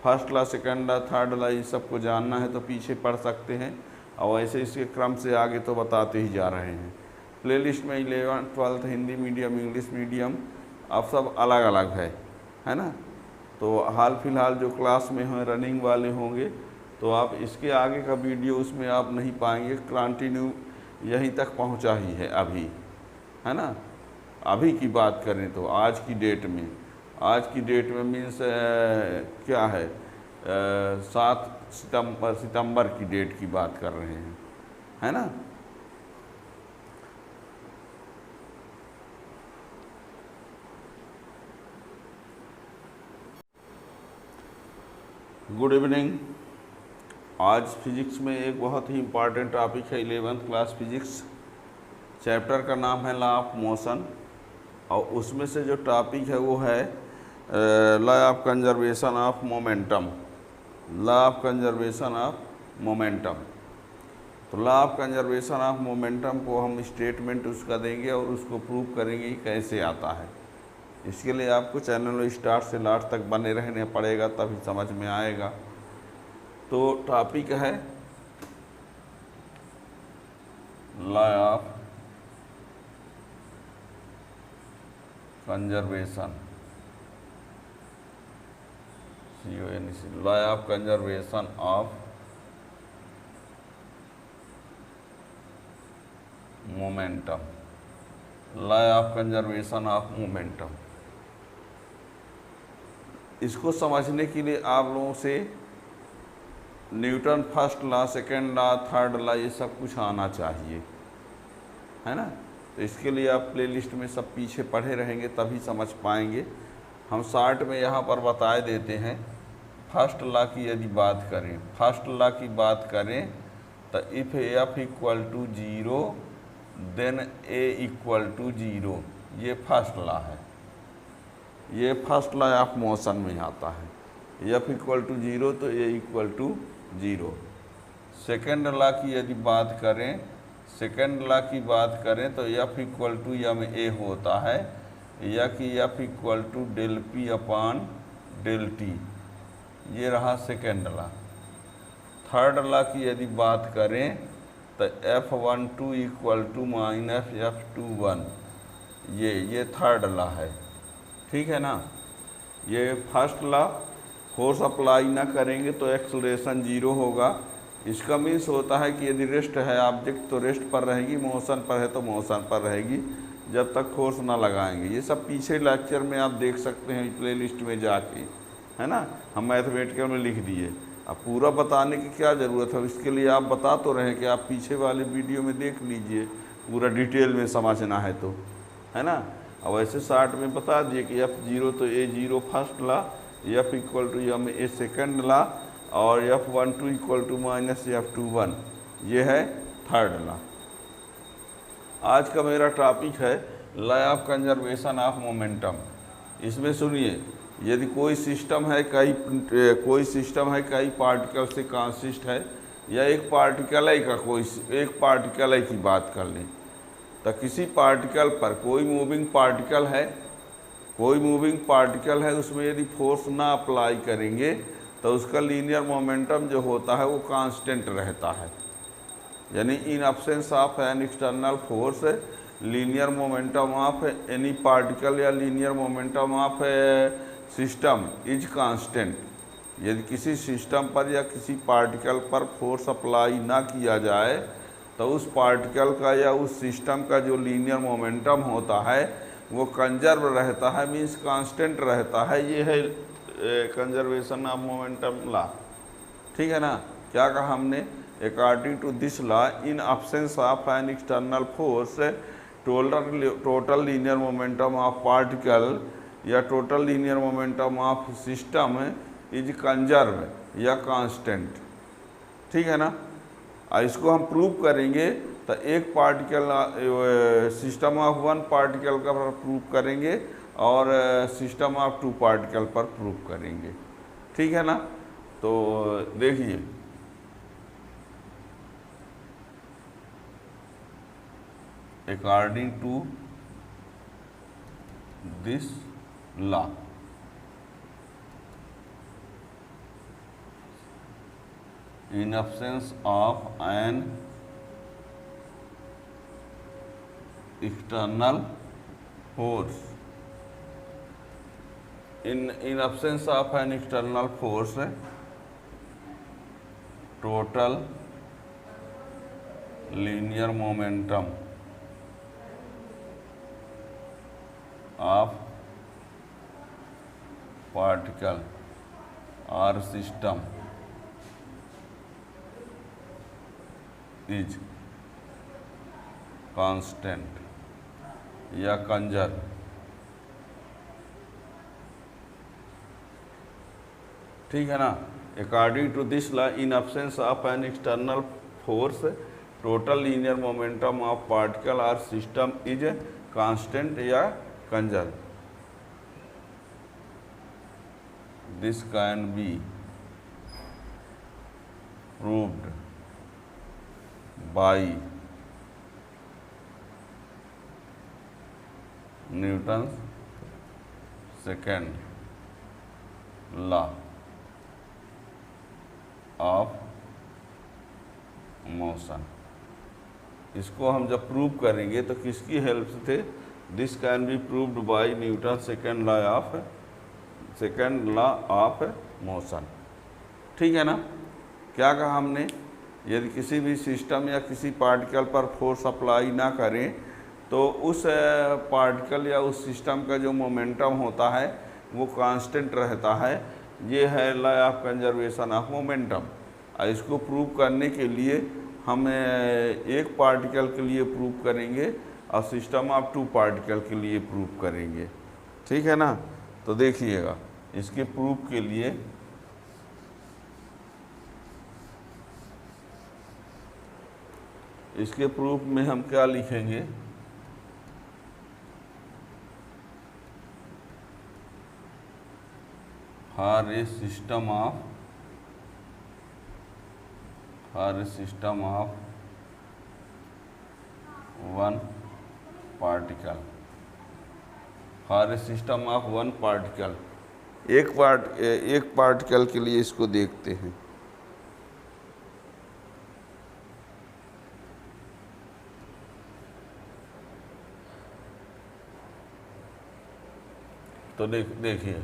Speaker 1: फर्स्ट ला, सेकेंड ला, थर्ड ला, ये सबको जानना है तो पीछे पढ़ सकते हैं, और वैसे इसके क्रम से आगे तो बताते ही जा रहे हैं। प्लेलिस्ट में 11th 12th Hindi medium, English medium अब सब अलग अलग है ना। तो हाल फिलहाल जो क्लास में हैं रनिंग वाले होंगे तो आप इसके आगे का वीडियो उसमें आप नहीं पाएंगे, कंटिन्यू यहीं तक पहुंचा ही है अभी, है ना। अभी की बात करें तो आज की डेट में, आज की डेट में मीन्स क्या है, 7 सितंबर की डेट की बात कर रहे हैं, है ना। Good evening. आज फिजिक्स में एक बहुत ही इम्पॉर्टेंट टॉपिक है 11th क्लास फिजिक्स। चैप्टर का नाम है लॉ ऑफ मोशन, और उसमें से जो टॉपिक है वो है law of conservation of momentum, law of conservation of momentum. तो law of conservation of momentum को हम स्टेटमेंट उसका देंगे और उसको प्रूव करेंगे कि कैसे आता है। इसके लिए आपको चैनल स्टार्ट से लास्ट तक बने रहने पड़ेगा, तभी समझ में आएगा। तो टॉपिक है law of conservation, law of conservation of momentum, law of conservation of momentum. इसको समझने के लिए आप लोगों से Newton first law, second law, third law, ये सब कुछ आना चाहिए, है ना। तो इसके लिए आप प्लेलिस्ट में सब पीछे पढ़े रहेंगे तभी समझ पाएंगे। हम शॉर्ट में यहाँ पर बता देते हैं। फर्स्ट लॉ की यदि बात करें, फर्स्ट लॉ की बात करें तो if F equal to 0 then A equal to zero. ये फर्स्ट लॉ है, ये फर्स्ट लॉ ऑफ मोशन में आता है। एफ इक्वल टू जीरो तो a equal to zero. Second law की यदि बात करें, सेकेंड लॉ की बात करें तो F equal to M A होता है, या कि F equal to del P upon del T. ये रहा सेकेंड लॉ। थर्ड लॉ की यदि बात करें तो F12 equal to minus F21, ये थर्ड लॉ है। ठीक है ना। ये फर्स्ट लॉ, फोर्स अप्लाई ना करेंगे तो एक्सलेरेशन जीरो होगा। इसका मीन्स होता है कि यदि रेस्ट है ऑब्जेक्ट तो रेस्ट पर रहेगी, मोशन पर है तो मोशन पर रहेगी जब तक फोर्स ना लगाएंगे। ये सब पीछे लेक्चर में आप देख सकते हैं प्लेलिस्ट में जाके, है ना। हम मैथमेटिकल में लिख दिए। अब पूरा बताने की क्या ज़रूरत है, इसके लिए आप बता तो रहे कि आप पीछे वाले वीडियो में देख लीजिए, पूरा डिटेल में समझना है तो, है ना। अब ऐसे शार्ट में बता दिए कि F0 तो A0 first law, F equal to M A second law, और F12 equal to minus F21 ये है थर्ड लॉ। आज का मेरा टॉपिक है law of conservation of momentum. इसमें सुनिए, यदि कोई सिस्टम है कई पार्टिकल से कंसिस्ट है, या एक पार्टिकल है का कोई एक पार्टिकल है की बात कर लें, तो किसी पार्टिकल पर कोई मूविंग पार्टिकल है, उसमें यदि फोर्स ना अप्लाई करेंगे तो उसका लीनियर मोमेंटम जो होता है वो कांस्टेंट रहता है। यानी in absence of an external force linear momentum of any particle या linear momentum of system is constant. यदि किसी सिस्टम पर या किसी पार्टिकल पर फोर्स अप्लाई ना किया जाए तो उस पार्टिकल का या उस सिस्टम का जो लीनियर मोमेंटम होता है वो कंजर्व रहता है, मीन्स कांस्टेंट रहता है। ये है कंजर्वेशन ऑफ मोमेंटम लॉ। ठीक है ना। क्या कहा हमने, according to this law in absence of an external force total linear momentum of particle या total linear momentum of system is conserve या कांस्टेंट। ठीक है ना। इसको हम प्रूव करेंगे तो एक particle system of one particle का प्रूव करेंगे और सिस्टम ऑफ टू पार्टिकल पर प्रूव करेंगे। ठीक है ना। तो देखिए, according to this law in absence of an external force in absence of an external force total linear momentum of particle or system is constant या कंजर्व। ठीक है ना। According to this law in absence of an external force total linear momentum of particle और system is constant या conserve. This can be proved by Newton's second law of motion। इसको हम जब prove करेंगे तो किसकी हेल्प से थे, this can be proved bye Newton second law of motion. ठीक है ना। क्या कहा हमने, यदि किसी भी सिस्टम या किसी पार्टिकल पर फोर्स अप्लाई ना करें तो उस पार्टिकल या उस सिस्टम का जो मोमेंटम होता है वो कांस्टेंट रहता है। ये है law of conservation of momentum. इसको प्रूव करने के लिए हम एक पार्टिकल के लिए प्रूव करेंगे और सिस्टम ऑफ टू पार्टिकल के लिए प्रूव करेंगे। ठीक है ना। तो देखिएगा, इसके प्रूफ के लिए इसके प्रूफ में हम क्या लिखेंगे, for a system of one particle, for a system of one particle, एक पार्टिकल के लिए इसको देखते हैं। तो देखिए,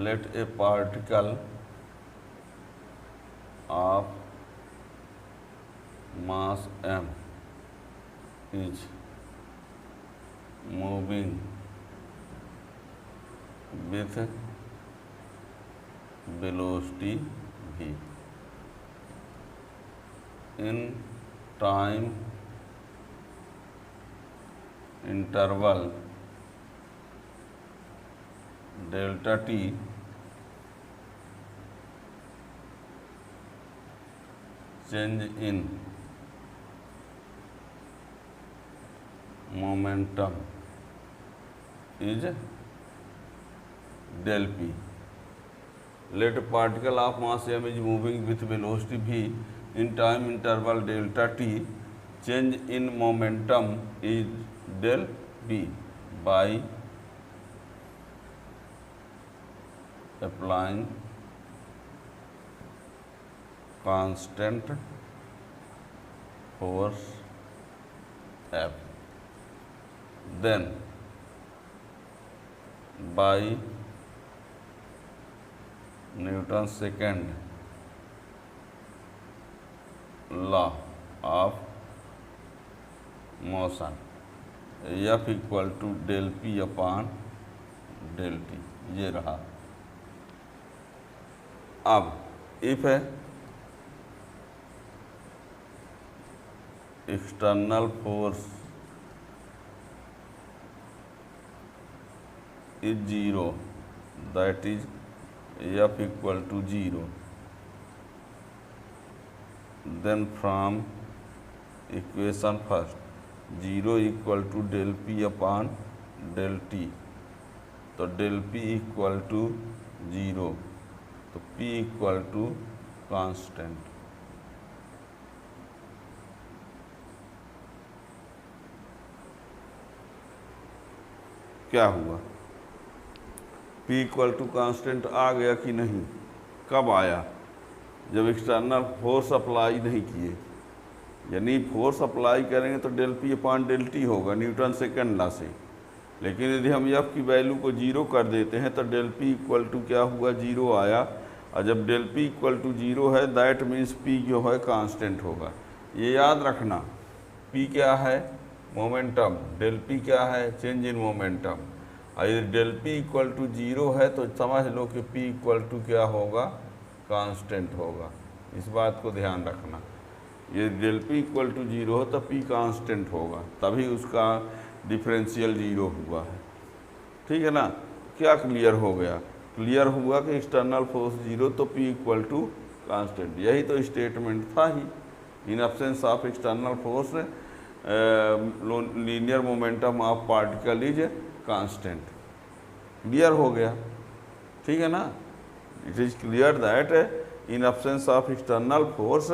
Speaker 1: let a particle of mass m is moving with velocity v in time interval delta t change in momentum is del p. Let a particle of mass m is moving with velocity v in time interval delta t. Change in momentum is del p by applying constant force F. Then by Newton's second law of motion, F equal to del P upon del T, ये रहा। अब if है external force is 0, that is F equal to 0, then from equation first 0 equal to del p upon del t, तो del p equal to 0, तो p equal to constant। क्या हुआ, P equal to constant आ गया कि नहीं? कब आया? जब एक्सटर्नल फोर्स अप्लाई नहीं किए, यानी फोर्स अप्लाई करेंगे तो del P upon del T होगा न्यूटन सेकेंड लॉ से। लेकिन यदि हम एफ की वैल्यू को जीरो कर देते हैं तो डेल पी इक्वल टू क्या हुआ, जीरो आया। और जब del P equal to zero है दैट मीन्स पी जो है कांस्टेंट होगा। ये याद रखना, पी क्या है, मोमेंटम, डेल पी क्या है, चेंज इन मोमेंटम। और यदि del P equal to zero है तो समझ लो कि पी इक्वल टू क्या होगा, कांस्टेंट होगा। इस बात को ध्यान रखना, ये del P equal to zero हो तो पी कांस्टेंट होगा, तभी उसका डिफरेंशियल जीरो हुआ है। ठीक है ना? क्या क्लियर हो गया? क्लियर हुआ कि एक्सटर्नल फोर्स जीरो तो पी इक्वल टू कांस्टेंट। यही तो स्टेटमेंट था ही, in absence of external force linear momentum of particle is constant. Clear हो गया? ठीक है ना? It is clear that in absence of external force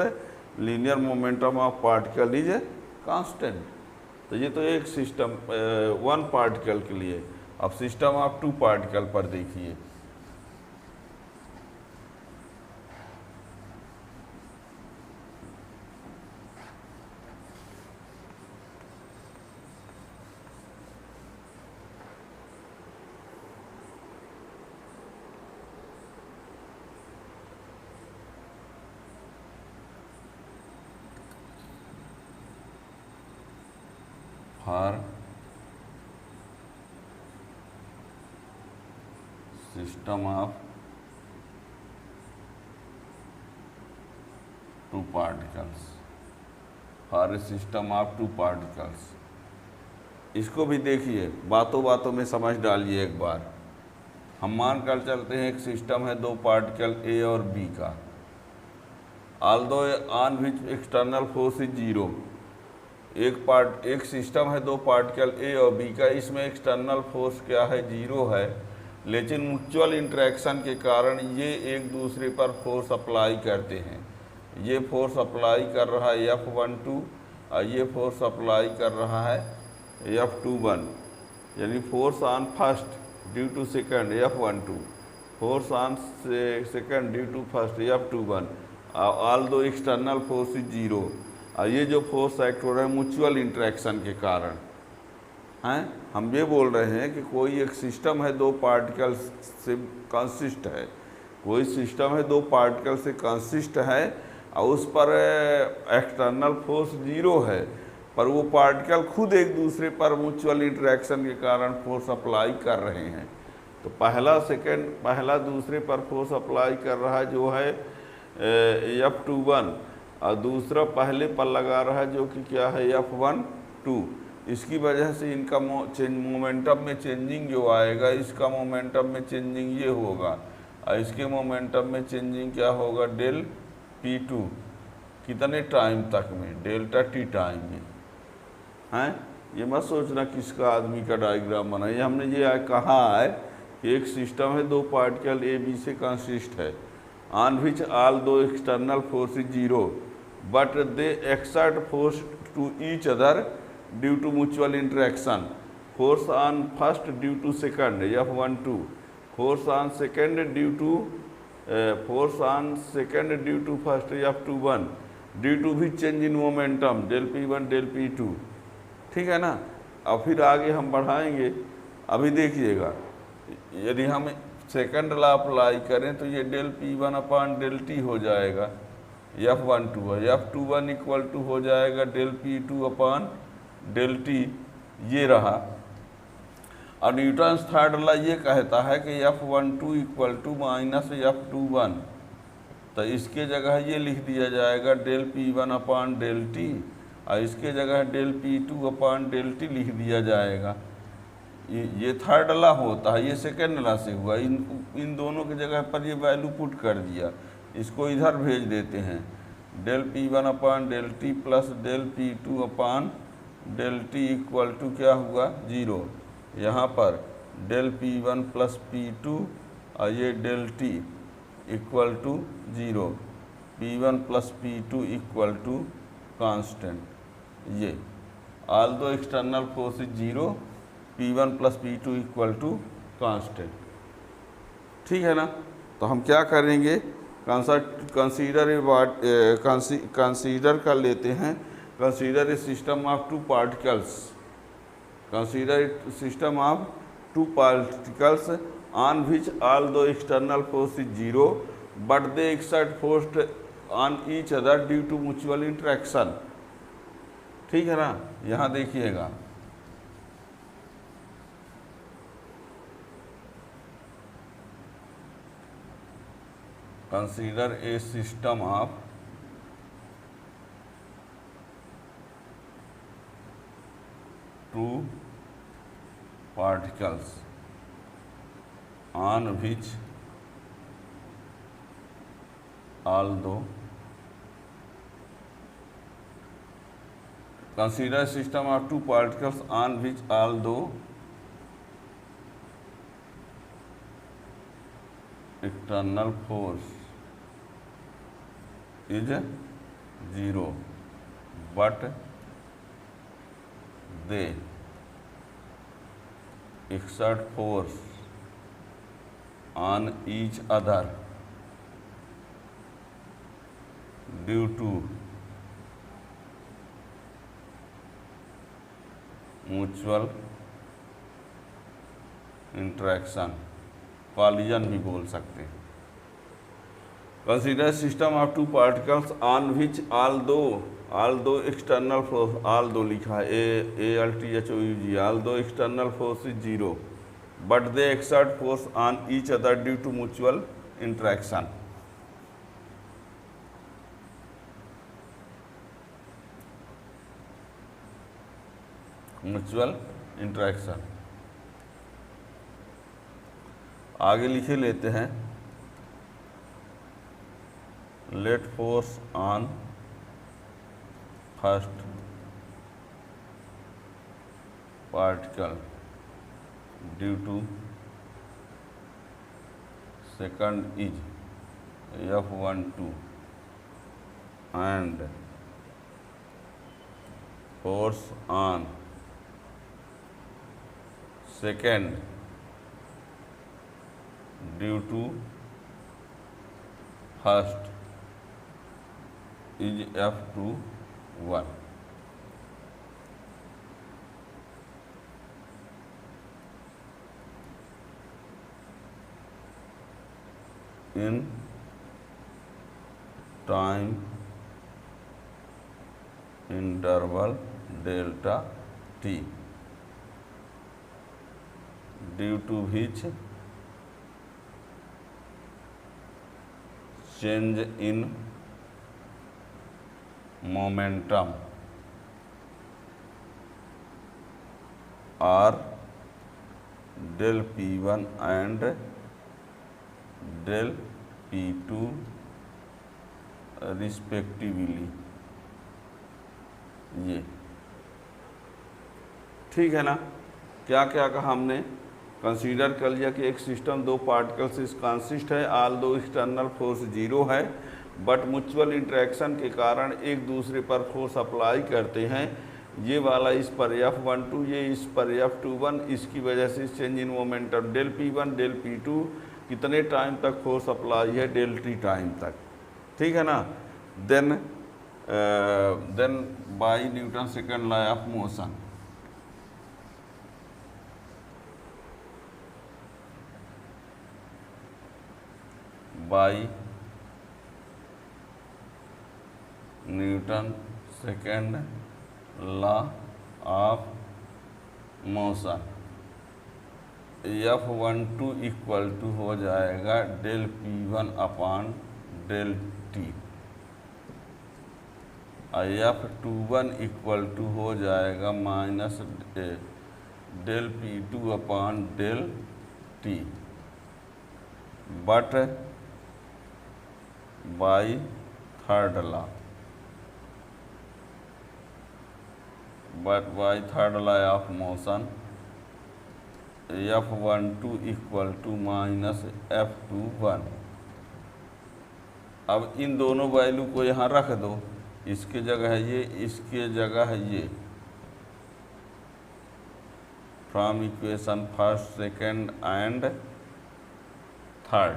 Speaker 1: linear momentum of particle is constant. तो ये तो एक सिस्टम वन पार्टिकल के लिए। अब सिस्टम ऑफ टू पार्टिकल पर देखिए। For system of two particles, for a system of two particles. इसको भी देखिए, बातों बातों में समझ डालिए एक बार। हम मान कर चलते हैं एक सिस्टम है दो पार्टिकल ए और बी का। although on which external force is zero. एक सिस्टम है, दो पार्टिकल ए और बी का, इसमें एक्सटर्नल फोर्स क्या है, जीरो है, लेकिन म्यूचुअल इंटरेक्शन के कारण ये एक दूसरे पर फोर्स अप्लाई करते हैं। ये फोर्स अप्लाई कर रहा है F12 और ये फोर्स अप्लाई कर रहा है F21, यानी force on first due to second F12, force on second due to first F21, although external force is zero. और ये जो फोर्स एक्ट हो रहा है म्यूचुअल इंटरेक्शन के कारण हैं। हम ये बोल रहे हैं कि कोई एक सिस्टम है, दो पार्टिकल से कंसिस्ट है, कोई सिस्टम है दो पार्टिकल से कंसिस्ट है और उस पर एक्सटर्नल फोर्स जीरो है, पर वो पार्टिकल खुद एक दूसरे पर म्यूचुअल इंटरेक्शन के कारण फोर्स अप्लाई कर रहे हैं। तो पहला दूसरे पर फोर्स अप्लाई कर रहा है जो है F21, और दूसरा पहले पर लगा रहा है जो कि क्या है F12। इसकी वजह से इनका मोमेंटम में चेंजिंग जो आएगा, इसका मोमेंटम में चेंजिंग ये होगा और इसके मोमेंटम में चेंजिंग क्या होगा, डेल P2। कितने टाइम तक में, डेल्टा T टाइम में हैं। ये मत सोचना किसका आदमी का डायग्राम बना, ये हमने ये कहा है कि एक सिस्टम है, दो पार्टिकल ए बी से कंसिस्ट है, on which although external force is zero but they exert force to each other due to mutual interaction. Force on first due to second F12, force on second due to first F21 due to भी change in momentum del P1 del P2। ठीक है ना। अब फिर आगे हम बढ़ाएंगे। अभी देखिएगा, यदि हम सेकंड लॉ अप्लाई करें तो ये del P1 upon del T हो जाएगा, F12 है, F21 इक्वल टू हो जाएगा del P2 upon del T, ये रहा। और न्यूटन्स थर्ड लॉ ये कहता है कि F12 equal to minus F21, तो इसके जगह ये लिख दिया जाएगा del P1 upon del T और इसके जगह del P2 upon del T लिख दिया जाएगा। ये थर्ड लॉ होता है, ये सेकेंड लॉ से हुआ। इन दोनों की जगह पर ये वैल्यू पुट कर दिया, इसको इधर भेज देते हैं। Del P1 upon del T plus del P2 upon del T equal to क्या हुआ, जीरो। यहाँ पर डेल P1 प्लस P2 और ये del T equal to zero, P1 plus P2 equal to constant. ये although external force is zero, P1 plus P2 equal to constant. ठीक है ना। तो हम क्या करेंगे, कंसीडर कर लेते हैं, consider a system of two particles, consider a system of two particles on which although external force is zero but they exert force on each other due to mutual interaction. ठीक है ना। यहाँ देखिएगा, consider a system of two particles on which although, consider system of two particles on which although external force is zero but they exert force on each other due to mutual interaction, collision भी बोल सकते हैं। Consider system of two particles on which although external force, although लिखा है ALTHOUG, although external force is zero but they exert force on each other due to mutual interaction. Mutual interaction आगे लिखे लेते हैं। let force on first particle due to second is F12 and force on second due to first is F21. In time interval delta t due to which change in momentum are del P1 and del P2 respectively. ये ठीक है ना। क्या क्या कहा हमने, consider कर लिया कि एक सिस्टम दो पार्टिकल से कंसिस्ट है, ऑल दो एक्सटर्नल फोर्स जीरो है, बट म्यूचुअल इंटरेक्शन के कारण एक दूसरे पर फोर्स अप्लाई करते हैं। ये वाला इस पर F12, ये इस पर F21, इसकी वजह से change in momentum del P1 del P2 कितने टाइम तक फोर्स अप्लाई है, डेल टी टाइम तक। ठीक है ना। Then by Newton second law of motion, by Newton second law of motion F12 equal to हो जाएगा del P1 upon del T, और F21 इक्वल टू हो जाएगा minus del P2 upon del T, but by third law, but by third law of motion F12 equal to minus F21। अब इन दोनों value को यहाँ रख दो, इसके जगह है ये, इसके जगह है ये, from equation first second and third.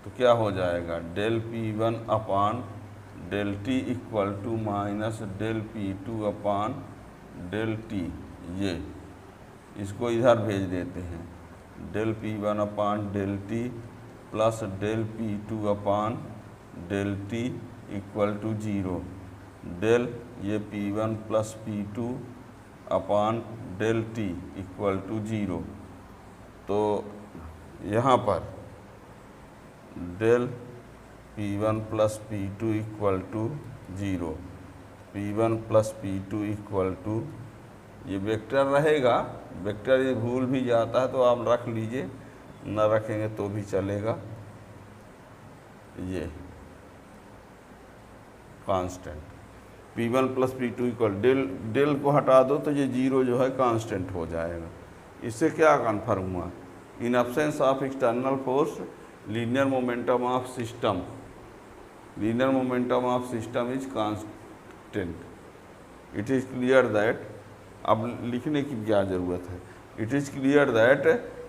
Speaker 1: तो क्या हो जाएगा, del P1 upon del T equal to minus del P2 upon del T. ये इसको इधर भेज देते हैं, del P1 upon del T plus del P2 upon del T equal to zero, del ये P1 plus P2 upon del T equal to zero. तो यहाँ पर del P1 plus P2 equal to zero, P1 plus P2 equal to, ये vector रहेगा, vector ये भूल भी जाता है तो आप रख लीजिए, न रखेंगे तो भी चलेगा। ये constant P1 plus P2 equal del को हटा दो तो ये जीरो जो है कांस्टेंट हो जाएगा। इससे क्या कन्फर्म हुआ, इन absence of external force linear momentum of system, linear momentum of system is constant. It is clear that, अब लिखने की क्या ज़रूरत है, it is clear that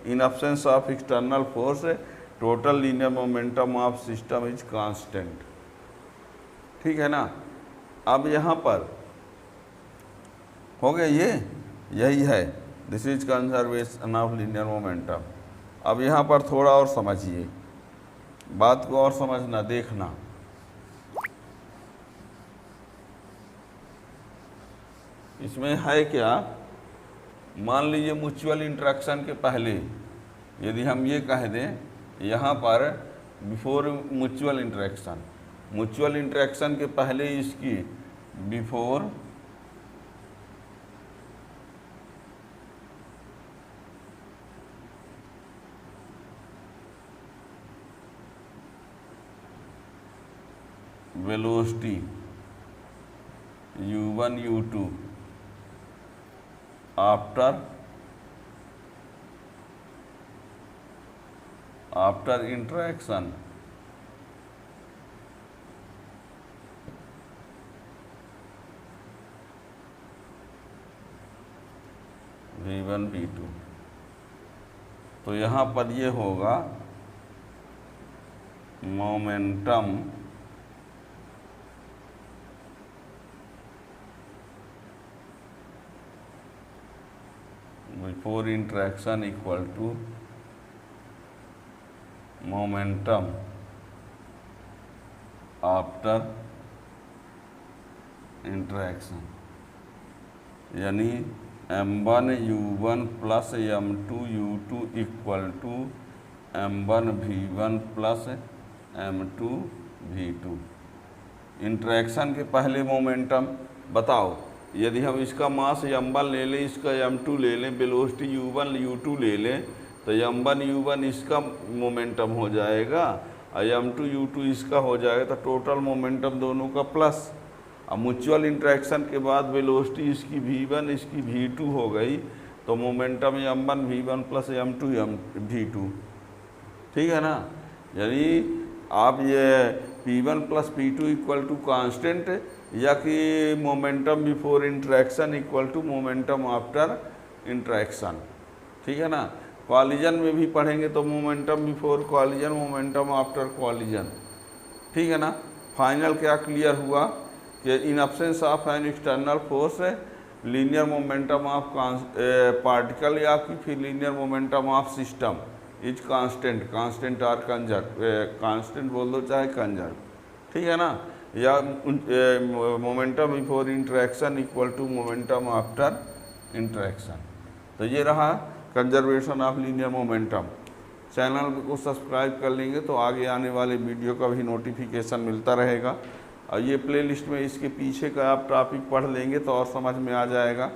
Speaker 1: in absence of external force total linear momentum of system is constant. ठीक है ना। अब यहाँ पर हो गया, ये यही है, this is conservation of linear momentum. अब यहाँ पर थोड़ा और समझिए, बात को और समझना, देखना। इसमें है क्या, मान लीजिए म्यूचुअल इंटरेक्शन के पहले यदि हम ये कह दें यहाँ पर before mutual interaction, mutual interaction के पहले इसकी before velocity u1 u2 after interaction v1 v2। तो यहाँ पर ये होगा momentum before interaction equal to momentum after interaction, यानी m1 u1 plus m2 u2 equal to m1 v1 plus m2 v2। Interaction के पहले मोमेंटम बताओ, यदि हम इसका मास m1 ले लें, इसका m2 ले लें, वेलोसिटी u1 u2 ले लें, तो m1 u1 इसका मोमेंटम हो जाएगा और m2 u2 इसका हो जाएगा, तो टोटल मोमेंटम दोनों का प्लस। अब म्यूचुअल इंटरेक्शन के बाद वेलोसिटी इसकी v1 इसकी v2 हो गई, तो momentum m1 v1 plus m2 v2, ठीक है ना। यानी आप ये p1 plus p2 equal to constant, या कि momentum before interaction equal to momentum after interaction, ठीक है ना। कॉलिजन में भी पढ़ेंगे तो momentum before collision, momentum after collision, ठीक है ना। फाइनल क्या क्लियर हुआ कि in absence of an external force linear momentum of particle या फिर linear momentum of system is constant, constant और कंजर्व, कांस्टेंट बोल दो चाहे कंजर्व, ठीक है ना। या momentum before interaction equal to momentum after interaction. तो ये रहा conservation of linear momentum. Channel को सब्सक्राइब कर लेंगे तो आगे आने वाले वीडियो का भी नोटिफिकेशन मिलता रहेगा। और ये प्लेलिस्ट में इसके पीछे का आप टॉपिक पढ़ लेंगे तो और समझ में आ जाएगा।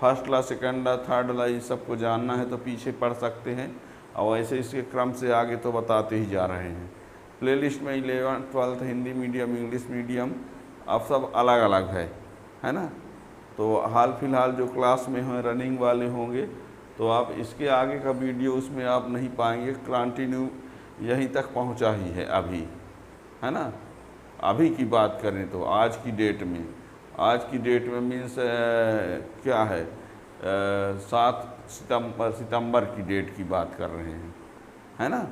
Speaker 1: फर्स्ट ला, सेकंड ला, थर्ड ला, ये सबको जानना है तो पीछे पढ़ सकते हैं, और वैसे इसके क्रम से आगे तो बताते ही जा रहे हैं। प्लेलिस्ट में 11th 12th Hindi medium, English medium अब सब अलग अलग है ना। तो हाल फिलहाल जो क्लास में हैं रनिंग वाले होंगे तो आप इसके आगे का वीडियो उसमें आप नहीं पाएंगे, कंटिन्यू यहीं तक पहुंचा ही है अभी, है ना। अभी की बात करें तो आज की डेट में मीन्स क्या है, 7 सितंबर की डेट की बात कर रहे हैं, है ना।